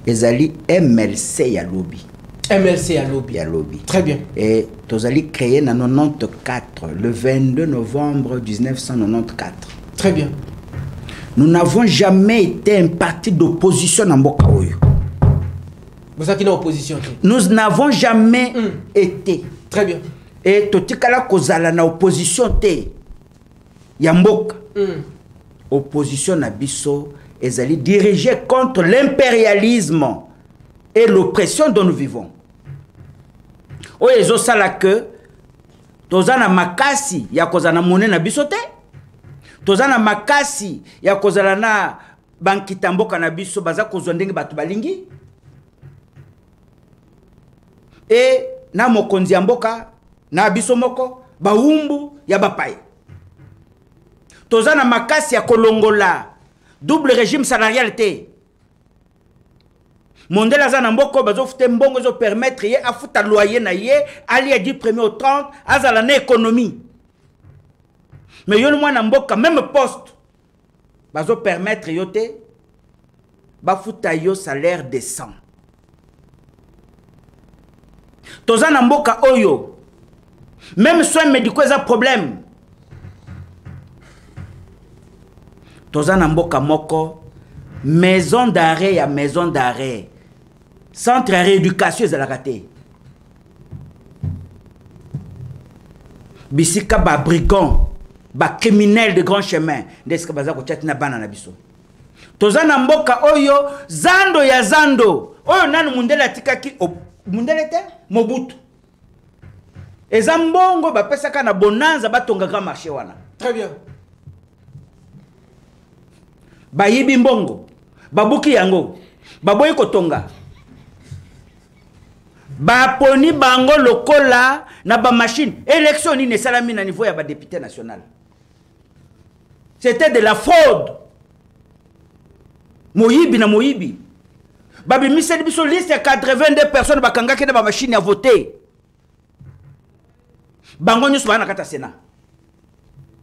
ezali MLC ya lobby. MLC ya lobby. Ya lobby. Très bien. Et tozali créé en 94 le 22 novembre 1994. Très bien. Nous n'avons jamais été un parti d'opposition en mboka oyo. Vous êtes en opposition. Nous n'avons jamais été. Très bien. Et totikala kozala na opposition te ya mboka. Opposition na biso ezali dirigée contre l'impérialisme et l'oppression dont nous vivons. Oyo ezosala que tozana makasi ya kozana monnaie na biso te. Tozana makasi ya kozala na bankita mboka na biso baza kozwa ndenge bato balingi. Et na mokonzi ya mboka na biso moko baumbu ya bapaye. Tozana makasi ya kolongola double régime salarial te. Mondela zana mboko bazo fute mbongo zo permettre ye afuta loyer na ye ali ya 10 premier au 30 azala na économie. Mais yo mwana mboka même poste bazo permettre yo te bafuta yo salaire décent. Tozana mboka oyo même soins médicaux eza problème. Tozana mboka moko maison d'arrêt ya maison d'arrêt centre de rééducation ezala raté. Bisika ba brigand ba criminel de grand chemin ndeska baza ko chatina bana na biso. Tozana mboka oyo zando ya zando oyo nanu mundele atikaki mundele te Mobutu. Eza mbongo ba pesaka na bonanza batonga grand marché wana. Très bien. Bayibi mbongo babuki yango baboyi kotonga baponi bango lokola na ba machine élection ni salami na niveau ya ba député national. C'était de la fraude. Moyibi na moyibi babi miseli biso liste ya 82 personnes bakanga ke na ba machine à voter bango nyusu bana kata Sénat.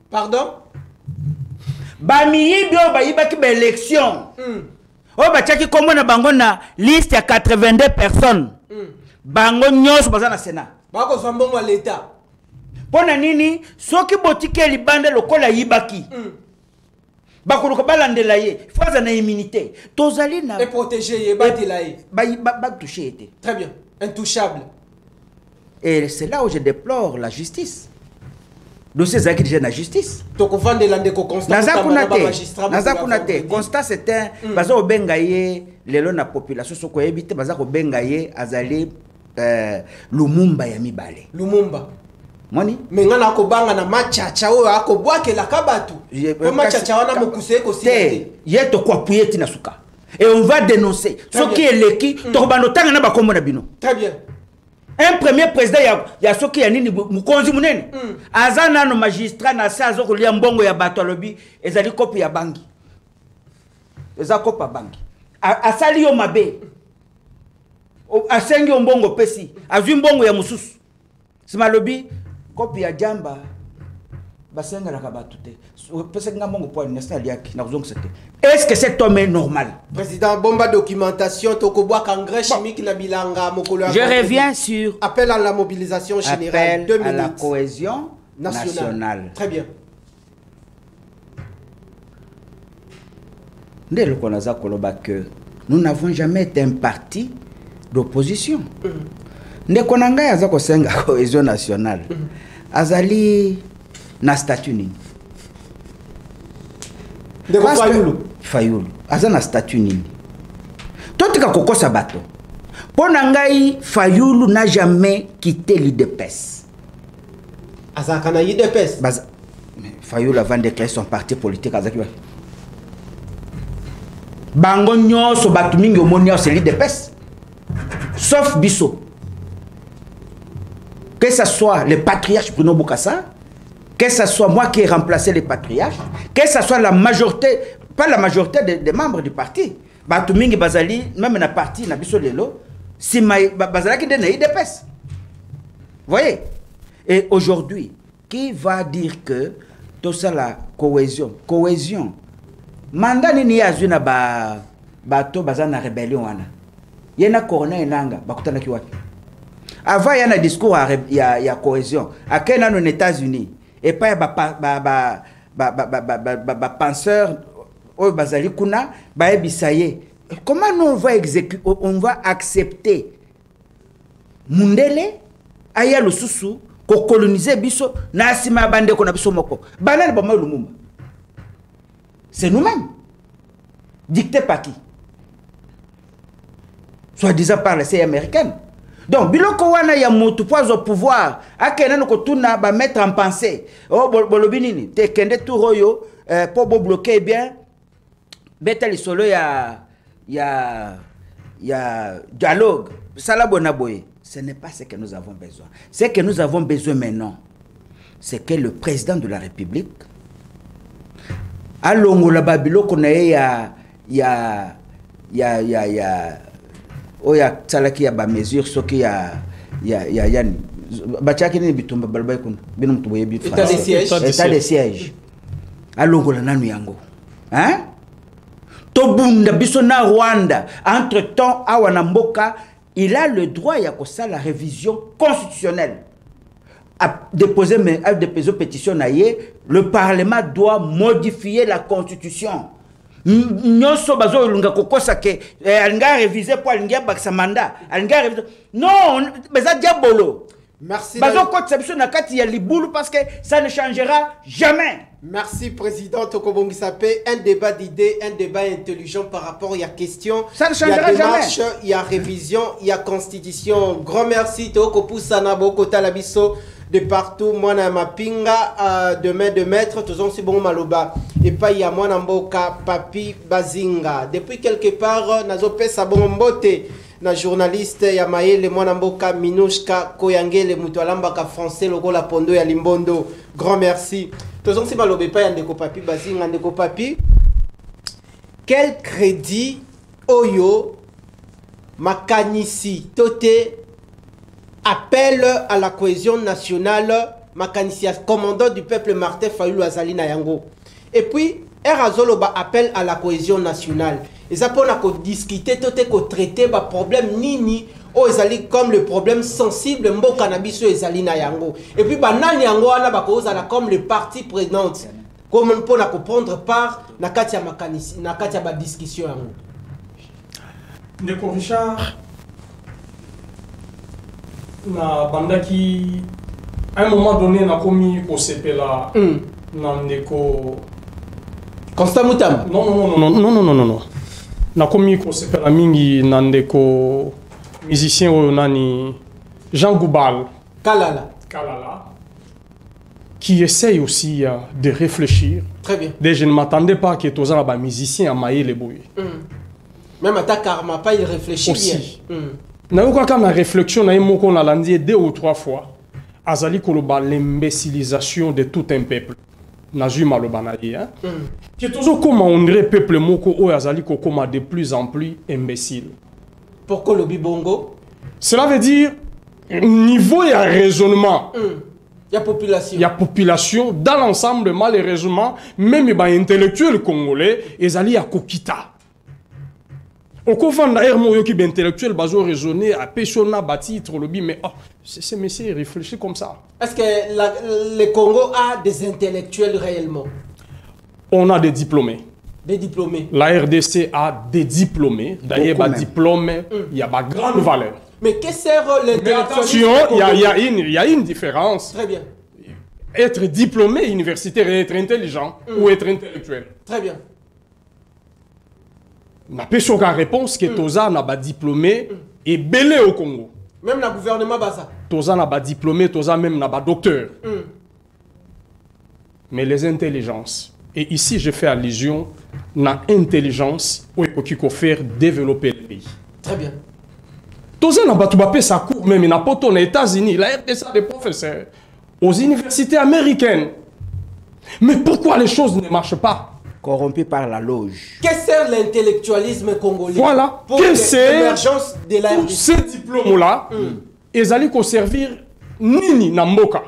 Pardon? Bamiyibi o bayibaki ba élection. O bachaki kombo na bango na liste ya 82 personnes. Bango nyonso baza na Sénat. Bako sambongo à l'état. Pona nini soki botike libande lokola yibaki. Bakuluka balandela ye, faza na immunité. Tozali na et protéger ye batela ye. Ba toucher été. Très bien. Intouchable. Et c'est là où je déplore la justice. Dossier zaki déjà la justice. Donc on vend de l'andeko constat. Naza kunate. Constat c'était baza obengaye lelo na population soko ebite baza ko bengaye azali Lumumba ya mibale. Lumumba. Moni? Mais ngana ko banga na machacha o akobwake la kabatu. Ko machacha wana mokuse ko site. Yeto kwa puyeti na suka. Et on va dénoncer. Ce qui est leki to banotanga na bakombo na bino. Très bien. Un premier président ya soki ya nini mukonzi munene azana no magistrat na sazo ko lia mbongo ya bato lobi ezali kopi ya bangi eza kopa bangi asali yo mabe asengi mbongo pesi azwi mbongo ya mususu sima lobi kopi ya jamba basenga la kabatu te pesa nga mbongo po national yaki na kuzongo sete. Est-ce que cet homme est normal? Président Bomba documentation tokobwa engrais chimique na bilanga mokolo. Je reviens sur appel à la mobilisation générale, appel à la cohésion nationale. Très bien. Ndelo konaza koloba que nous n'avons jamais été un parti d'opposition. Ndeko nanga yaza ko senga cohésion nationale. Azali na statut nini? Ndeko Fayulu aza na statut nini? Totika kokosa bato. Pona ngai Fayulu n'a jamais quitté l'IDPS. Azaka na IDPS. Fayoul avant de créer son parti politique à Zakiwa. Bango nyonso batu mingi omoni c'est l'IDPS. Sauf Bisso. Que ce soit le patriarche Bruno Bokassa, que ce soit moi qui ai remplacé les patriarches, que ce soit la majorité, pas la majorité des membres du parti. Batu mingi bazali, même na parti, na Bisso lelo, si bazali qui donne l'IDPS. Vous voyez? Et aujourd'hui, qui va dire que tout ça la cohésion, mandat ni yazwi na bato bazana rébellion wana. Yena corona enanga bakutana kiwaki. Avant yana discours ya cohésion. Akena nos États-Unis et pas ba penseur o bazali kuna ba ebisaye. Comment nous on va accepter Mundele aya lususu ko coloniser biso na sima bande ko na biso moko. Banane ba Lumumba. C'est nous-mêmes. Dicté par qui? Soi-disant par les CIA américaines. Donc, biloko wana ya mutu poids au pouvoir, akena no kotuna ba mettre en pensée. Oh bolobinini, te kende turoyo pour bloquer bien. Betel solo ya dialogue. Sala bonaboye. Ce n'est pas ce que nous avons besoin. Ce que nous avons besoin maintenant, c'est que le président de la République alongo la babilo kona ya oya salaki ya ba mesure soki ya yani bachaki ni bitumba balbay kuna bino mtu boye bit état de siège alongo la nanu yango hein to bunda biso na Rwanda entre temps awana mboka il a le droit ya ko la révision constitutionnelle à déposer pétition le Parlement doit modifier la Constitution. Nyoso bazo lunga kokosa ke alinga réviser pour alinga baksa mandat alinga réviser non beza diabolo. Merci. Bazo conception na kati ya libulu parce que ça ne changera jamais. Merci président Tokobongi Sapé. Un débat d'idées, un débat intelligent par rapport à la question. Ça ne changera jamais. Il y a révision, il y a constitution. Grand merci Toko Poussana Boko Talabiso de partout. Moi na mapinga demain de maître tous si bon maloba et pas y a moi mboka Papi Bazinga. Depuis quelque part nazo pesa bon mbote. Na journaliste ya Maele mwana mboka Minushka Koyangele Mutualamba ka français logo la pondo ya Limbondo. Grand merci. Tozong si malobe pa ya ndeko Papi Bazinga ndeko Papi. Quel crédit oyo makanisi tote appel à la cohésion nationale makanisi commandant du peuple Martin Fayulu Azali na yango. Et puis Erazoloba appelle à la cohésion nationale. Et ça pour discuter, tout est traiter ba problème nini o ezali comme le problème sensible mboka na biso ezali na yango. Et puis ba nani yango ana ba ko za comme le parti prenante comme pour na comprendre part na kati ya makanisi na kati ya ba discussion yango. Ndeko Richard na bandaki à un moment donné na komi au CPLA na ndeko Constant Mutam. Non. Na komi ko sepela mingi nandeko musicien oyo nani Jean Goubal Kalala qui essaye aussi de réfléchir. Très bien. Je ne m'attendais pas que tous les musiciens à Maïle Boye. Même à ta karma pas il réfléchit aussi. Bien. Na yoka kana réflexion na yemo na landi 2 ou 3 fois azali koloba l'imbécilisation de tout un peuple. Nazui malobanaye hein. Qui est toujours comme on dirait peuple moko o azali ko comme de plus en plus imbécile. Pourquoi le bibongo? Cela veut dire niveau et raisonnement. Il y a population. Il y a population dans l'ensemble malheureusement même les intellectuels congolais ils allaient à kokita. Au confond d'ailleurs moi qui intellectuel bazo raisonner à peshona bâtir le bi mais oh ces messieurs réfléchissent comme ça. Est-ce que le Congo a des intellectuels réellement? On a des diplômés. Des diplômés. La RDC a des diplômés. D'ailleurs, les diplômes, il y a une grande valeur. Mais qu'est-ce que sert l'intellectualisme? Attention, il y a une différence. Très bien. Être diplômé universitaire et être intelligent ou être intellectuel. Très bien. Na peso ka réponse que toza na ba diplômé et belé au Congo. Même le gouvernement basa. Toza na ba diplômé, toza même na ba docteur. mais les intelligences. Et ici, je fais allusion à l'intelligence qui peut faire développer le pays. Très bien. Tous les gens ça court même aux États-Unis, la RDC des professeurs, aux universités américaines. Mais pourquoi les choses ne marchent pas? Corrompu par la loge. Que sert l'intellectualisme congolais? Voilà. Pour Que sert l'émergence de la RDC? ces diplômes-là, ils allaient servir Nini Namboka.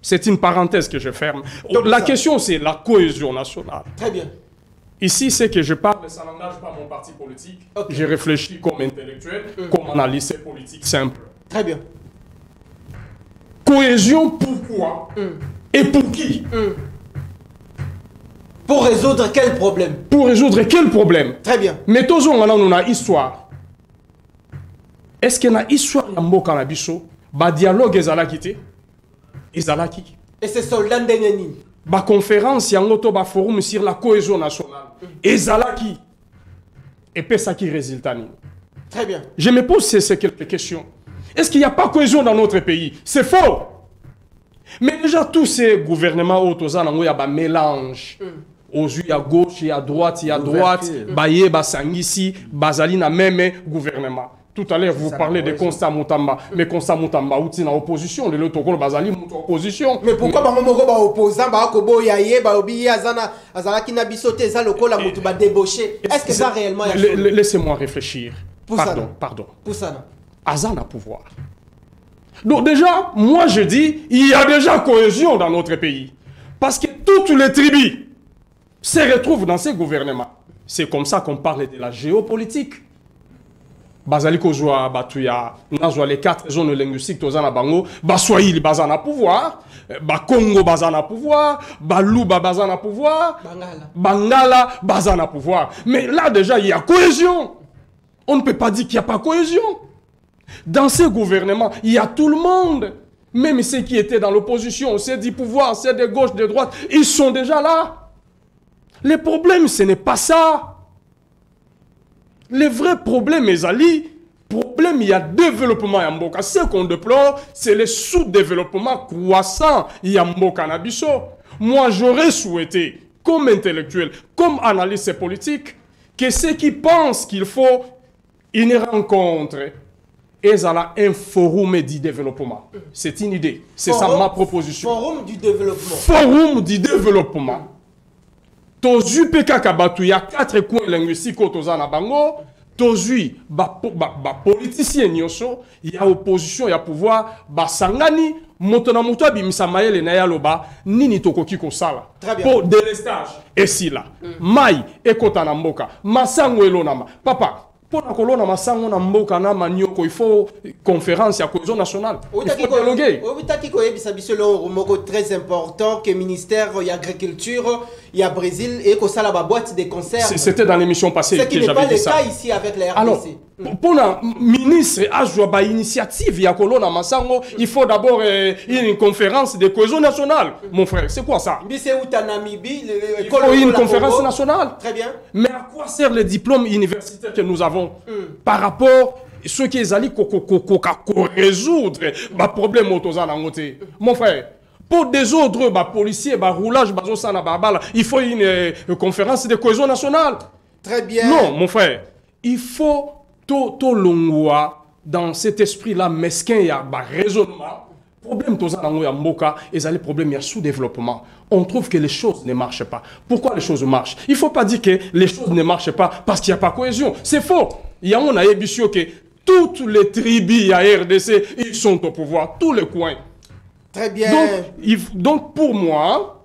C'est une parenthèse que je ferme. Donc la ça. question, c'est la cohésion nationale. Très bien. Ici, c'est que je parle, ça n'engage pas mon parti politique. Okay. Je réfléchis comme intellectuel, comme analyste politique simple. Très bien. Cohésion, pourquoi et pour qui? Pour résoudre quel problème? Pour résoudre quel problème? Très bien. Mais tous on a une histoire. Est-ce qu'il y a une histoire de Mboka na biso? Ba dialogue ezalaki? Ezalaki. Et ces soldats d'Engenine? Ba conférence yango to ba forum sur la cohésion nationale. Ezalaki. Et puis ça qui résultat ni. Très bien. Je me pose ces quelques questions. Est-ce qu'il n'y a pas de cohésion dans notre pays? C'est faux. Mais déjà tous ces gouvernements autour il y a un mélange. Aux yeux, il y a gauche, il y a droite, il y a droite. Baye, Basangisi, Bazali na même gouvernement. Tout à l'heure, vous parlez de Constant Moutamba. Mais Constant Moutamba, où est en opposition? Le Tokolo Bazali, opposition. Mais pourquoi Bamomoko ba opposant, ba Kobo Yaye, ba Obi Azana, Azala qui n'a bisoté, ça le col a moutou ba débauché? Est-ce que ça réellement est Laissez-moi réfléchir. Pardon. Pour ça. Azana pouvoir. Donc déjà, moi je dis, il y a déjà cohésion dans notre pays. Parce que toutes les tribus se retrouvent dans ces gouvernements. C'est comme ça qu'on parle de la géopolitique. Bazali kozwa batuya nazwa les 4 zones linguistiques tozana bango baswahili bazana pouvoir bakongo bazana pouvoir baluba bazana pouvoir bangala bazana pouvoir. Mais là déjà il y a cohésion. On ne peut pas dire qu'il n'y a pas cohésion. Dans ces gouvernements, il y a tout le monde. Même ceux qui étaient dans l'opposition, ceux du pouvoir, ceux de gauche, de droite, ils sont déjà là. Le problème, ce n'est pas ça. Le vrai problème, mes alliés, problème, il y a développement à Mboka. Ce qu'on déplore, c'est le sous-développement croissant à Mboka Nabiso. Moi, j'aurais souhaité, comme intellectuel, comme analyste politique, que ceux qui pensent qu'il faut une rencontre, et ça un forum du développement. C'est une idée. C'est ça ma proposition. Forum du développement. Forum du développement. Tozu PK Kabatu, il y a 4 coins linguistiques au Tozana Bango. Tozu, politicien nyoso, il y a opposition, il y a pouvoir, sangani, motona muto bimisa mayele na yaloba, nini tokoki ko sala. Pour délestage. Et si là, mai, ekota mboka, masango elonama. Papa, pour la colonne masango na mboka na manioko, il faut conférence, il y a cohésion nationale. Il faut dialoguer. Très important que le ministère de l'Agriculture, il y a Brésil et que ça la boîte de conserve. C'était dans l'émission passée que j'avais dit ça. Ce qui n'est pas le cas ici avec la RDC. Alors, pour le ministre a une initiative, il y a Colonna Massango, il faut d'abord une conférence de cohésion nationale. Mon frère, c'est quoi ça? Il faut une conférence nationale. Très bien. Mais à quoi sert le diplôme universitaire que nous avons par rapport à ceux qui allaient résoudre les problèmes autour mon frère? Pour des autres policiers, roulage, il faut une conférence de cohésion nationale. Très bien. Non, mon frère, il faut tout longwa dans cet esprit-là mesquin, il y a un raisonnement. Problème et ça les problèmes, il y a sous-développement. On trouve que les choses ne marchent pas. Pourquoi les choses marchent? Il ne faut pas dire que les choses ne marchent pas parce qu'il n'y a pas de cohésion. C'est faux. Il y a un ébissio que toutes les tribus à RDC, ils sont au pouvoir, tous les coins. Très bien. Donc pour moi,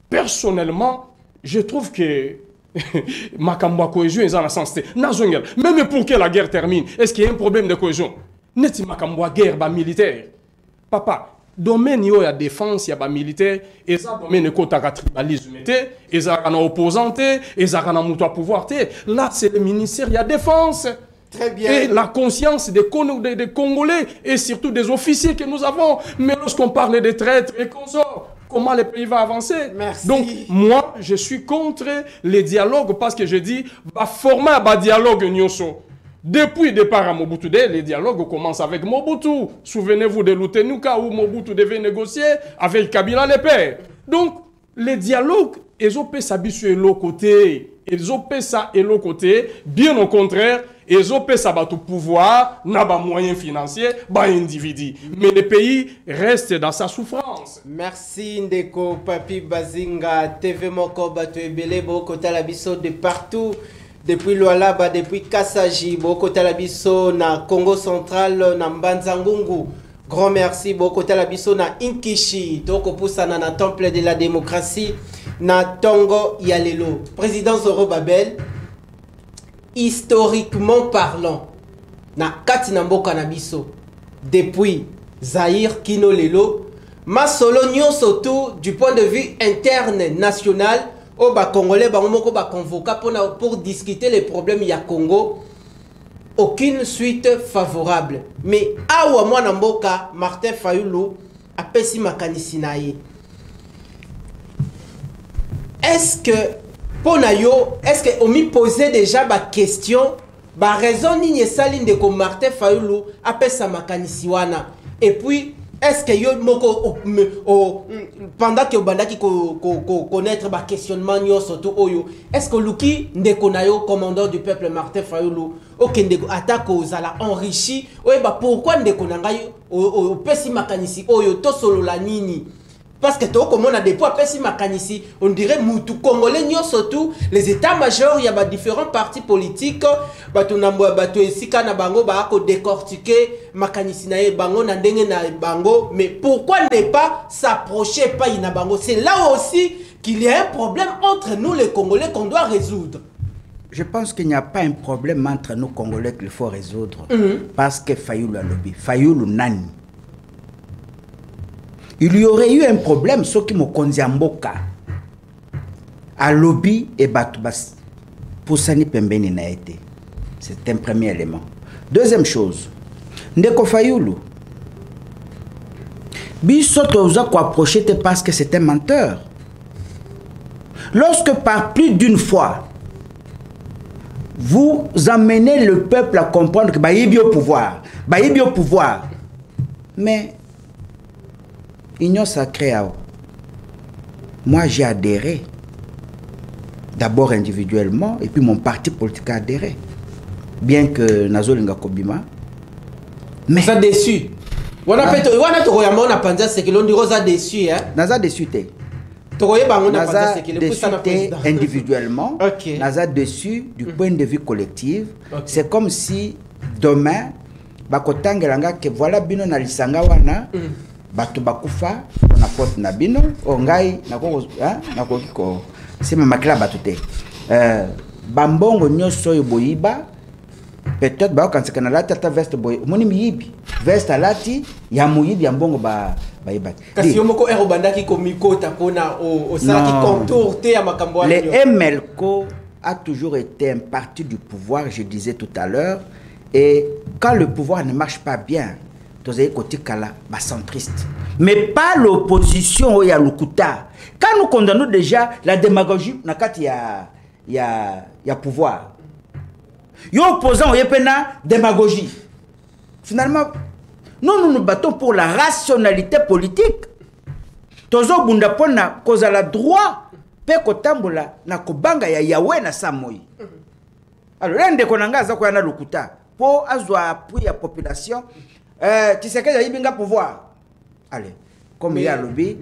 personnellement, je trouve que Makamba cohésion est en sens. Même pour que la guerre termine, est-ce qu'il y a un problème de cohésion? N'est-ce pas Makamba guerre militaire? Papa, domaine il y a défense, il y a militaire, et ça domaine côté tribalisme, et ça a opposant, et ça a pouvoir. Là, c'est le ministère, il y a défense. Très bien. Et la conscience des Congolais et surtout des officiers que nous avons. Mais lorsqu'on parle des traîtres et consorts, comment le pays va avancer? Merci. Donc, moi, je suis contre les dialogues parce que je dis, former un dialogue nyoso. Depuis le départ à Mobutu, les dialogues commencent avec Mobutu. Souvenez-vous de Lutenuka où Mobutu devait négocier avec Kabila le père. Donc, le dialogue, ils ont ça sur l'autre côté. Ils ont ça et l'autre côté. Bien au contraire, ils ont ça tout pouvoir, n'a pas moyens financiers, pas individu. Mais le pays reste dans sa souffrance. Merci Ndeko, Papi Bazinga, TV Moko, Bato Ebele, Boko Talabiso de partout. Depuis Lualaba, depuis Kassaji, Boko Talabiso na Congo central, na Mbanzangungu. Grand merci, Boko Talabiso na Inkishi, Toko Poussana na Temple de la démocratie, na Tongo Yalelo. Président Zoro Babel, historiquement parlant, na Katina Mboka na biso, depuis Zahir Kino Lelo, ma solo surtout du point de vue interne national, au Congolais, pour discuter les problèmes ya Congo, aucune suite favorable. Mais awa mwana mboka Martin Fayulu a pesi makanisi na ye. Est-ce que Ponayo, est-ce que on m'y posait déjà ma question, ba raison ni saline de comme Martin Fayulu a pesi makanisi wana. Et puis est-ce que yo moko pendant que bandaki connaître ba questionnement nyo surtout oyo, est-ce que Luki ndeko na yo commandant du peuple Martin Fayulu OK ndeko attaque aux ala enrichi oye ba pourquoi ndeko na ngai o pesi makanisi oyo to solo la nini? Parce que toi, comme on a des poids pessi makanisi, on dirait moutou congolais nyo surtout les états-majors, il y a différents partis politiques, bato esika na bango ba ko décortiquer makanisi na bango na ndenge na bango, mais pourquoi ne pas s'approcher pas ina bango? C'est là aussi qu'il y a un problème entre nous les Congolais qu'on doit résoudre. Je pense qu'il n'y a pas un problème entre nous Congolais qu'il faut résoudre, parce que Fayulu a lobby, Fayulu nani. Il y aurait eu un problème, ce qui me conduit Mboka à lobby et batubas pour Sani Pembeni n'a été. C'est un premier élément. Deuxième chose, Ndeko Fayulu, Bisoto vous a approché parce que c'est un menteur. Lorsque par plus d'une fois, vous amenez le peuple à comprendre que il y a au pouvoir, mais Union sacrée, moi j'ai adhéré, d'abord individuellement, et puis mon parti politique a adhéré. Bien que Nazolinga Kobima. Mais ça déçu. On a c'est que l'on dit Rosa déçu. Naza déçu. Naza déçu individuellement. Naza déçu du point de vue collectif. C'est comme si demain, Bakotangelanga, que voilà bino na lisanga wana. Batu bakufa na porte na bino ongai nako kiko sima makila batute bambongo nyoso yo boyiba peut-être ba kansika na lati ata veste boy moni miyibi veste alati ya muyibi ya mbongo ba yiba kasi yo moko ero bandaki ko mikota kona o sala ki contour te ya makambo wana. Le MLCO a toujours été un parti du pouvoir, je disais tout à l'heure, et quand le pouvoir ne marche pas bien, côté kala ba centriste, mais pas l'opposition au Yalukuta. Quand nous condamnons déjà la démagogie nakati ya pouvoir, yo opposant au yepena démagogie. Finalement, nous nous battons pour la rationalité politique. Tozo bunda pona koza la droit pe kotambola na kobanga ya Yahweh na Samoi. Alors rende konanga za ko na Lukuta pour azwa appui la population. Tu sais que j'ai un pouvoir. Allez, comme il y a lobby,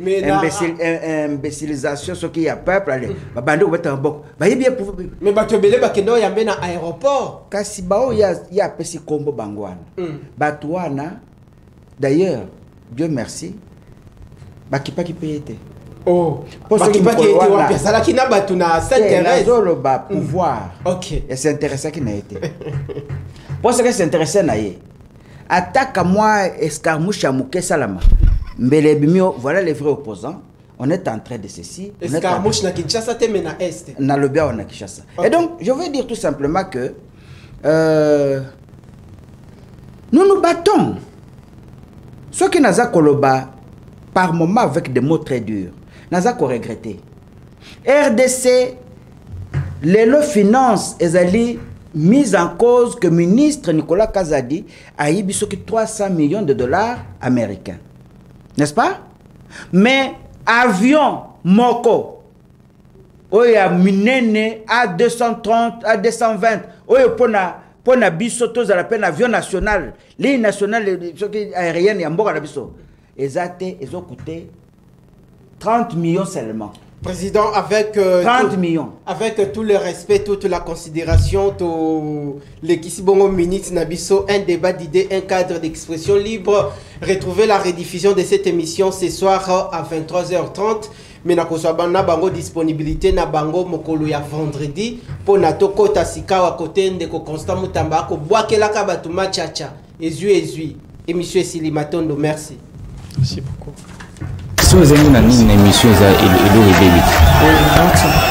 imbécilisation, ce qu'il y a peuple, allez, bande ou un boc. Mais Batobele Bakeno y a un aéroport. Kassibao y a pesi combo bangwan. Batouana, d'ailleurs, Dieu merci, Bakipa qui paye. Oh, Bakipa qui était ça là qui n'a pas tout na s'intéresse. Pouvoir. Ok. Et c'est intéressant qui n'a été. Pour ce que c'est intéressant naïe. Attaque à moi, escarmouche à Mouké Salama. Mbelebimio, voilà les vrais opposants. On est en train de ceci. Escarmouche na Kinshasa te mena est. Na le bien on a Kinshasa. Et donc, je veux dire tout simplement que nous nous battons. Ce qui n'a pas koloba par moment avec des mots très durs, n'a pas regretté. RDC, les lois finances, ezali mise en cause que le ministre Nicolas Kazadi a eu 300 millions de dollars américains. N'est-ce pas? Mais avion moko oya minene à 230 à 220 oyo pona biso tozala pe na avion national ligne nationale aérienne ya mboka na biso ezate coûté 30 millions seulement. Président, avec 30 millions. Avec tout le respect, toute la considération, l'équipe Bongo Minute Nabiso, un débat d'idées, un cadre d'expression libre. Retrouvez la rediffusion de cette émission ce soir à 23h30. Mais na kosabana bango disponibilité na bango mokolo ya vendredi pour na toko tasika wa côté ndeko Constant Mutamba ko boakela ka batuma chacha ezui émission Silimatondo. Merci. Merci beaucoup. Si vous avez une émission, il est